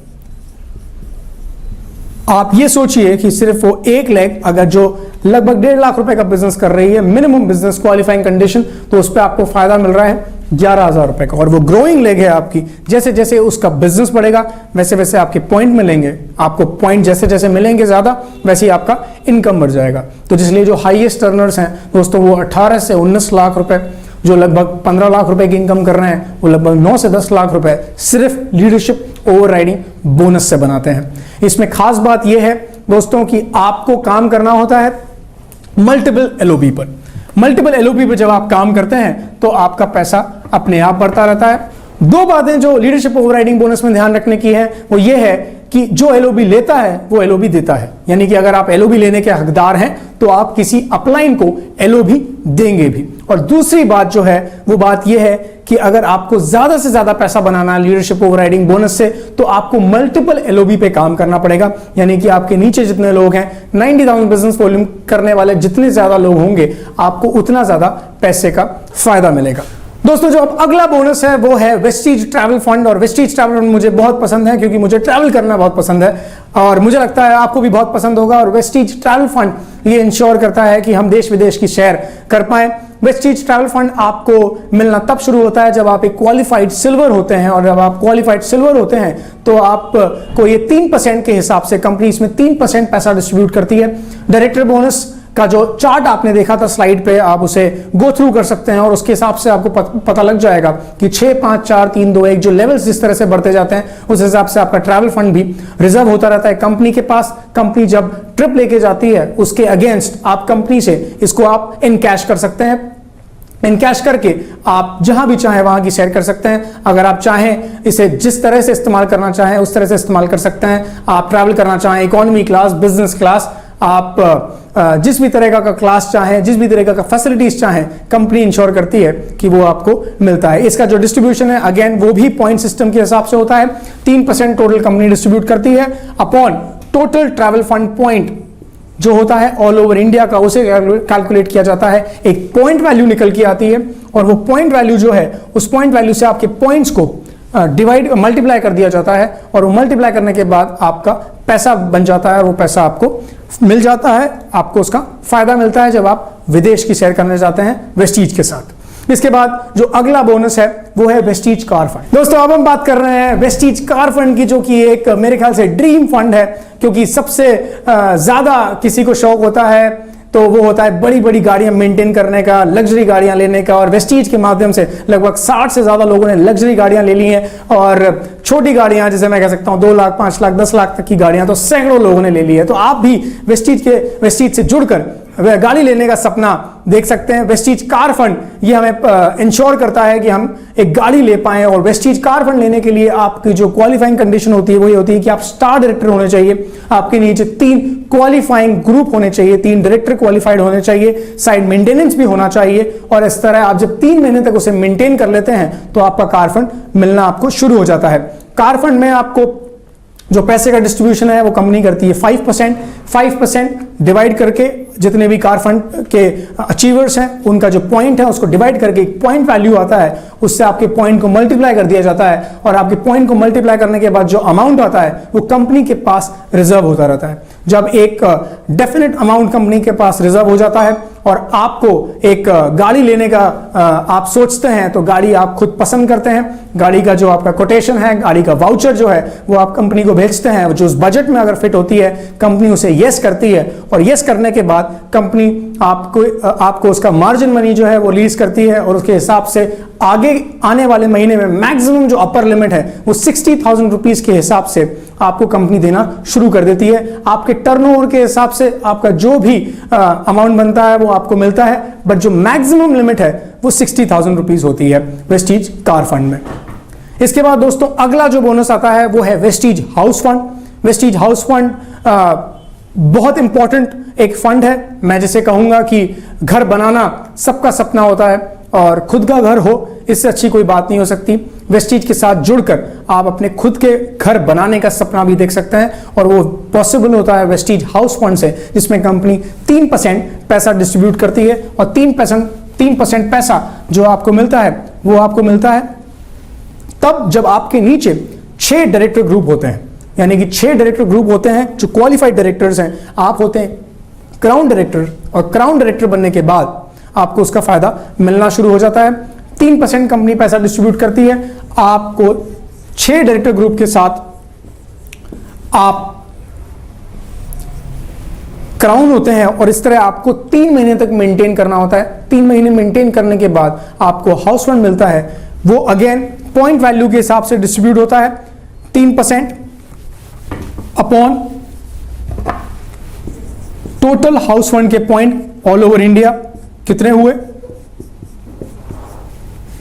S1: आप ये सोचिए कि सिर्फ वो एक लेग अगर जो लगभग 1.5 लाख रुपए का बिजनेस कर रही है, मिनिमम बिजनेस क्वालिफाइंग कंडीशन, तो उस पर आपको फायदा मिल रहा है 11,000 रुपए का। और वो ग्रोइंग लेग है आपकी, जैसे जैसे उसका बिजनेस बढ़ेगा वैसे वैसे आपके पॉइंट मिलेंगे, आपको पॉइंट जैसे जैसे मिलेंगे ज्यादा, वैसे ही आपका इनकम बढ़ जाएगा। तो इसलिए जो हाईएस्ट अर्नर्स हैं दोस्तों, वो 18 से 19 लाख रुपए, जो लगभग 15 लाख रुपए की इनकम कर रहे हैं, वो लगभग 9 से 10 लाख रुपए सिर्फ लीडरशिप ओवरराइडिंग बोनस से बनाते हैं। इसमें खास बात यह है दोस्तों कि आपको काम करना होता है मल्टीपल एलओबी पर। मल्टीपल एलओबी पर जब आप काम करते हैं तो आपका पैसा अपने आप बढ़ता रहता है। दो बातें जो लीडरशिप ओवरराइडिंग बोनस में ध्यान रखने की है, वो ये है कि जो एलओबी लेता है वो एलओबी देता है। यानी कि अगर आप एलओबी लेने के हकदार हैं तो आप किसी अपलाइन को एलओबी देंगे भी। और दूसरी बात जो है वो बात यह है कि अगर आपको ज्यादा से ज्यादा पैसा बनाना है लीडरशिप ओवरराइडिंग बोनस से, तो आपको मल्टीपल एलओबी पे काम करना पड़ेगा। यानी कि आपके नीचे जितने लोग हैं, 90,000 बिजनेस वॉल्यूम करने वाले जितने ज्यादा लोग होंगे, आपको उतना ज्यादा पैसे का फायदा मिलेगा। दोस्तों जो अब अगला बोनस है वो है वेस्टीज ट्रैवल फंड। और वेस्टीज ट्रैवल फंड मुझे बहुत पसंद है, क्योंकि मुझे ट्रैवल करना बहुत पसंद है और मुझे लगता है आपको भी बहुत पसंद होगा। और वेस्टीज ट्रैवल फंड ये इंश्योर करता है कि हम देश विदेश की सैर कर पाए। वेस्टीज ट्रैवल फंड आपको मिलना तब शुरू होता है जब आप एक क्वालिफाइड सिल्वर होते हैं, और जब आप क्वालिफाइड सिल्वर होते हैं तो आपको ये 3% के हिसाब से कंपनी इसमें 3% पैसा डिस्ट्रीब्यूट करती है। डायरेक्टर बोनस का जो चार्ट आपने देखा था स्लाइड पे, आप उसे गो थ्रू कर सकते हैं और उसके हिसाब से आपको पता लग जाएगा कि 6, 5, 4, 3, 2, 1 जो लेवल्स जिस तरह से बढ़ते जाते हैं, उस हिसाब से आपका ट्रैवल फंड भी रिजर्व होता रहता है कंपनी के पास। कंपनी जब ट्रिप लेके जाती है उसके अगेंस्ट आप कंपनी से इसको आप इन कैश कर सकते हैं। इनकैश करके आप जहां भी चाहें वहां की सैर कर सकते हैं। अगर आप चाहें इसे जिस तरह से इस्तेमाल करना चाहें उस तरह से इस्तेमाल कर सकते हैं। आप ट्रैवल करना चाहें इकोनॉमी क्लास, बिजनेस क्लास, आप जिस भी तरह का क्लास चाहें, जिस भी तरह का फैसिलिटीज चाहें, कंपनी इंश्योर करती है कि वो आपको मिलता है। इसका जो डिस्ट्रीब्यूशन है अगेन वो भी पॉइंट सिस्टम के हिसाब से होता है। 3% टोटल कंपनी डिस्ट्रीब्यूट करती है upon total travel fund point जो होता है ऑल ओवर इंडिया का, उसे कैलकुलेट किया जाता है। एक पॉइंट वैल्यू निकल के आती है और वो पॉइंट वैल्यू जो है उस पॉइंट वैल्यू से आपके पॉइंट्स को मल्टीप्लाई कर दिया जाता है और वो मल्टीप्लाई करने के बाद आपका पैसा बन जाता है और वो पैसा आपको मिल जाता है। आपको उसका फायदा मिलता है जब आप विदेश की सैर करने जाते हैं वेस्टीज के साथ। इसके बाद जो अगला बोनस है वो है वेस्टीज कार फंड। दोस्तों अब हम बात कर रहे हैं वेस्टीज कार फंड की, जो कि एक मेरे ख्याल से ड्रीम फंड है, क्योंकि सबसे ज्यादा किसी को शौक होता है तो वो होता है बड़ी बड़ी गाड़ियां मेंटेन करने का, लग्जरी गाड़ियां लेने का। और वेस्टीज के माध्यम से लगभग 60 से ज्यादा लोगों ने लग्जरी गाड़ियां ले ली हैं और छोटी गाड़ियां जैसे मैं कह सकता हूं 2 लाख 5 लाख 10 लाख तक की गाड़ियां तो सैकड़ों लोगों ने ले ली है। तो आप भी वेस्टीज से जुड़कर गाड़ी लेने का सपना देख सकते हैं। वेस्टीज कार फंड ये हमें इंश्योर करता है कि हम एक गाड़ी ले पाएं। और वेस्टीज कार फंड लेने के लिए आपकी जो क्वालिफाइंग कंडीशन होती है वो ये होती है कि आप स्टार डायरेक्टर होने चाहिए, आपके नीचे 3 क्वालिफाइंग ग्रुप होने चाहिए, 3 डायरेक्टर क्वालिफाइड होने चाहिए, साइड मेंटेनेंस भी होना चाहिए। और इस तरह आप जब 3 महीने तक उसे मेंटेन कर लेते हैं तो आपका कार फंड मिलना आपको शुरू हो जाता है। कार फंड में आपको जो पैसे का डिस्ट्रीब्यूशन है वो कंपनी करती है 5% डिवाइड करके, जितने भी कार फंड के अचीवर्स हैं उनका जो पॉइंट है उसको डिवाइड करके एक पॉइंट वैल्यू आता है, उससे आपके पॉइंट को मल्टीप्लाई कर दिया जाता है। और आपके पॉइंट को मल्टीप्लाई करने के बाद जो अमाउंट आता है वो कंपनी के पास रिजर्व होता रहता है। जब एक डेफिनेट अमाउंट कंपनी के पास रिजर्व हो जाता है और आपको एक गाड़ी लेने का आप सोचते हैं तो गाड़ी आप खुद पसंद करते हैं, गाड़ी का जो आपका कोटेशन है, गाड़ी का वाउचर जो है वो आप कंपनी को भेजते हैं, जो उस बजट में अगर फिट होती है कंपनी उसे यस करती है। और यस करने के बाद कंपनी आपको उसका मार्जिन मनी जो है वो रिलीज करती है और उसके हिसाब से आगे आने वाले महीने में मैक्सिमम जो अपर लिमिट है वो 60,000 रुपीज के हिसाब से आपको कंपनी देना शुरू कर देती है। आपके टर्नओवर के हिसाब से आपका जो भी अमाउंट बनता है वो आपको मिलता है, बट जो मैक्सिमम लिमिट है वो 60,000 रुपीज होती है वेस्टीज कार फंड में। इसके बाद दोस्तों अगला जो बोनस आता है वो है Vestige house fund. Vestige house fund बहुत इंपॉर्टेंट एक फंड है। मैं जैसे कहूंगा कि घर बनाना सबका सपना होता है और खुद का घर हो, इससे अच्छी कोई बात नहीं हो सकती। वेस्टीज के साथ जुड़कर आप अपने खुद के घर बनाने का सपना भी देख सकते हैं और वो पॉसिबल होता है वेस्टीज हाउस फंड से, जिसमें कंपनी 3% पैसा डिस्ट्रीब्यूट करती है और 3% पैसा जो आपको मिलता है वो आपको मिलता है तब जब आपके नीचे 6 डायरेक्टर ग्रुप होते हैं। यानी कि 6 डायरेक्टर ग्रुप होते हैं जो क्वालिफाइड डायरेक्टर्स हैं। आप होते हैं क्राउन डायरेक्टर और क्राउन डायरेक्टर बनने के बाद आपको उसका फायदा मिलना शुरू हो जाता है। 3% कंपनी पैसा डिस्ट्रीब्यूट करती है। आपको 6 डायरेक्टर ग्रुप के साथ आप क्राउन होते हैं और इस तरह आपको 3 महीने तक मेंटेन करना होता है। 3 महीने मेंटेन करने के बाद आपको हाउस फंड मिलता है। वो अगेन पॉइंट वैल्यू के हिसाब से डिस्ट्रीब्यूट होता है। 3% अपॉन टोटल हाउस फंड के पॉइंट ऑल ओवर इंडिया कितने हुए,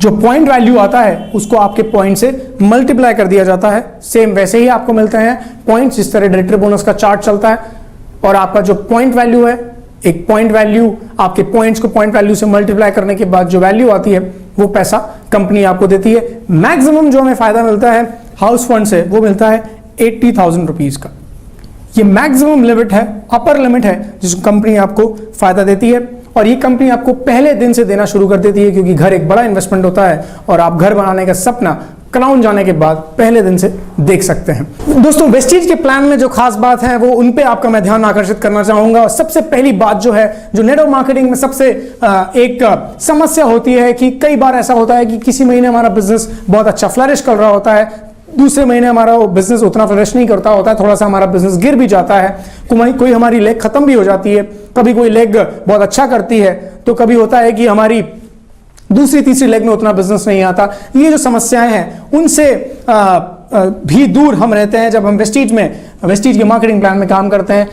S1: जो पॉइंट वैल्यू आता है उसको आपके पॉइंट से मल्टीप्लाई कर दिया जाता है। सेम वैसे ही आपको मिलते हैं पॉइंट्स, जिस तरह डायरेक्टर बोनस का चार्ट चलता है। और आपका जो पॉइंट वैल्यू है, एक पॉइंट वैल्यू, आपके पॉइंट्स को पॉइंट वैल्यू से मल्टीप्लाई करने के बाद जो वैल्यू आती है वो पैसा कंपनी आपको देती है। मैक्सिमम जो हमें फायदा मिलता है हाउस फंड से वो मिलता है 80,000 रुपीज का। ये मैक्सिमम लिमिट है, अपर लिमिट है जिसको कंपनी आपको फायदा देती है। और ये कंपनी आपको पहले दिन से देना शुरू कर देती है, क्योंकि घर एक बड़ा इन्वेस्टमेंट होता है और आप घर बनाने का सपना क्राउन जाने के बाद पहले दिन से देख सकते हैं। दोस्तों वेस्टीज के प्लान में जो खास बात है वो उन पे आपका मैं ध्यान आकर्षित करना चाहूंगा। और सबसे पहली बात जो है, जो नेटवर्क मार्केटिंग में सबसे एक समस्या होती है कि कई बार ऐसा होता है कि किसी महीने हमारा बिजनेस बहुत अच्छा फ्लरिश कर रहा होता है, दूसरे महीने हमारा बिजनेस उतना फ्लरिश नहीं करता होता है, थोड़ा सा हमारा बिजनेस गिर भी जाता है, कोई हमारी लेग खत्म भी हो जाती है, कभी कोई लेग बहुत अच्छा करती है, तो कभी होता है कि हमारी दूसरी तीसरी लेग में उतना बिजनेस नहीं आता। ये जो समस्याएं हैं उनसे भी दूर हम रहते हैं जब हम वेस्टीज के मार्केटिंग प्लान में काम करते हैं।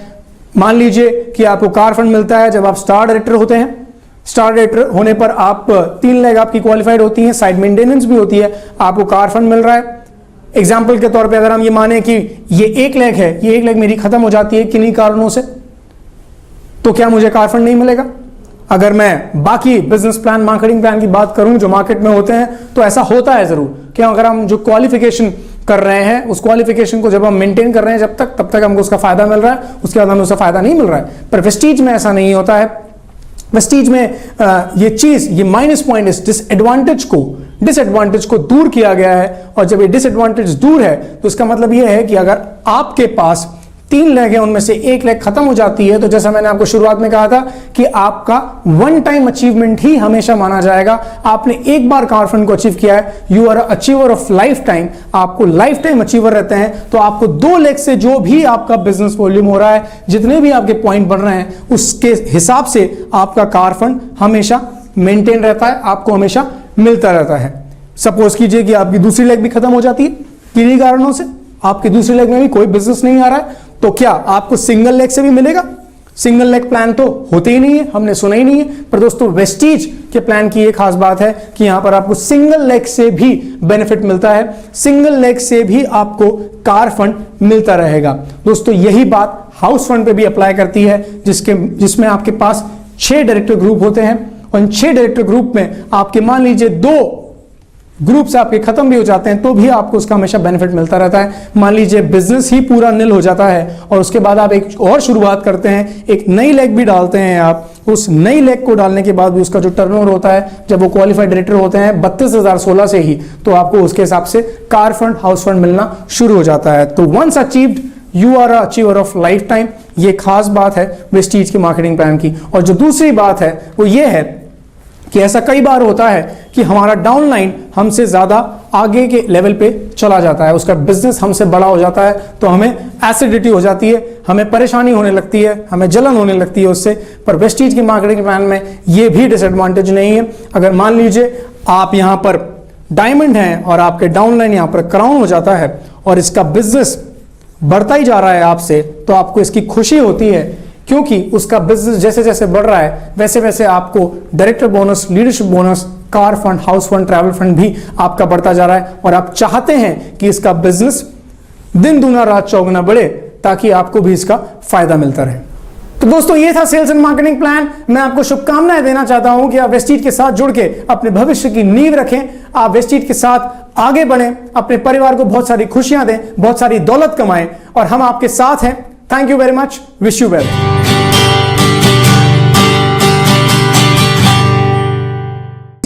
S1: मान लीजिए कि आपको कार फंड मिलता है जब आप स्टार डायरेक्टर होते हैं। स्टार डायरेक्टर होने पर आप 3 लेग आपकी क्वालिफाइड होती हैं, साइड मेंटेनेंस भी होती है, आपको कार फंड मिल रहा है। एग्जाम्पल के तौर पे अगर हम ये माने कि ये 1 लेग है, ये 1 लेग मेरी खत्म हो जाती है किन्हीं कारणों से, तो क्या मुझे कार फंड नहीं मिलेगा? अगर मैं बाकी बिजनेस प्लान, मार्केटिंग प्लान की बात करूं जो मार्केट में होते हैं, तो ऐसा होता है जरूर कि अगर हम जो क्वालिफिकेशन कर रहे हैं उस क्वालिफिकेशन को जब हम मेंटेन कर रहे हैं जब तक, तब तक हमको उसका फायदा मिल रहा है, उसके बाद हमें उसका फायदा नहीं मिल रहा है। पर वेस्टीज में ऐसा नहीं होता है। वेस्टीज में ये चीज, ये माइनस पॉइंट, इस डिसएडवांटेज को दूर किया गया है। और जब ये डिसएडवांटेज दूर है तो इसका मतलब ये है कि अगर आपके पास 3 लेग है, उनमें से 1 लेग खत्म हो जाती है, तो जैसा मैंने आपको शुरुआत में कहा था कि आपका वन टाइम अचीवमेंट ही हमेशा माना जाएगा। आपने एक बार कार फंड को अचीव किया है, you are achiever of life time, आपको लाइफ टाइम अचीवर रहते हैं। तो आपको 2 लेग से जो भी आपका बिजनेस वॉल्यूम हो रहा है, जितने भी आपके पॉइंट बन रहे हैं, उसके हिसाब से आपका कार फंड हमेशा मेंटेन रहता है, आपको हमेशा मिलता रहता है। सपोज कीजिए कि आपकी दूसरी लेग भी खत्म हो जाती है किन्हीं कारणों से, आपकी दूसरी लेग में भी कोई बिजनेस नहीं आ रहा है, तो क्या आपको सिंगल लेग से भी मिलेगा? सिंगल लेग प्लान तो होते ही नहीं है, हमने सुना ही नहीं है। पर दोस्तों वेस्टीज के प्लान की एक खास बात है कि यहां पर आपको सिंगल लेग से भी बेनिफिट मिलता है, सिंगल लेग से भी आपको कार फंड मिलता रहेगा। दोस्तों यही बात हाउस फंड पे भी अप्लाई करती है, जिसमें आपके पास 6 डायरेक्टर ग्रुप होते हैं। और 6 डायरेक्टर ग्रुप में आपके मान लीजिए 2 ग्रुप से आपके खत्म भी हो जाते हैं तो भी आपको उसका हमेशा बेनिफिट मिलता रहता है। मान लीजिए बिजनेस ही पूरा निल हो जाता है और उसके बाद आप एक और शुरुआत करते हैं, एक नई लेग भी डालते हैं आप, उस नई लेग को डालने के बाद भी उसका जो टर्नओवर होता है, जब वो क्वालिफाइड डायरेक्टर होते हैं 32,016 से ही, तो आपको उसके हिसाब से कार फंड, हाउस फंड मिलना शुरू हो जाता है। तो once achieved you are achiever of life time, ये खास बात है वेस्टीज की मार्केटिंग प्लान की। और जो दूसरी बात है वो ये है कि ऐसा कई बार होता है कि हमारा डाउनलाइन हमसे ज्यादा आगे के लेवल पे चला जाता है, उसका बिजनेस हमसे बड़ा हो जाता है, तो हमें एसिडिटी हो जाती है, हमें परेशानी होने लगती है, हमें जलन होने लगती है उससे। पर वेस्टीज की मार्केटिंग प्लान में ये भी डिसएडवांटेज नहीं है। अगर मान लीजिए आप यहां पर डायमंड हैं और आपके डाउनलाइन यहां पर क्राउन हो जाता है और इसका बिजनेस बढ़ता ही जा रहा है आपसे, तो आपको इसकी खुशी होती है, क्योंकि उसका बिजनेस जैसे जैसे बढ़ रहा है वैसे वैसे आपको director bonus, leadership bonus, car fund, house fund, travel fund भी आपका बढ़ता जा रहा है। और आप चाहते हैं कि इसका बिजनेस दिन दूना रात चौगुना बढ़े ताकि आपको भी इसका फायदा मिलता रहे। तो दोस्तों ये था सेल्स एंड मार्केटिंग प्लान। मैं आपको शुभकामनाएं देना चाहता हूं कि आप वेस्टीज के साथ जुड़ के अपने भविष्य की नींव रखें, आप वेस्टीज के साथ आगे बढ़ें, अपने परिवार को बहुत सारी खुशियां दें, बहुत सारी दौलत कमाएं, और हम आपके साथ हैं। Thank you very much, wish you well.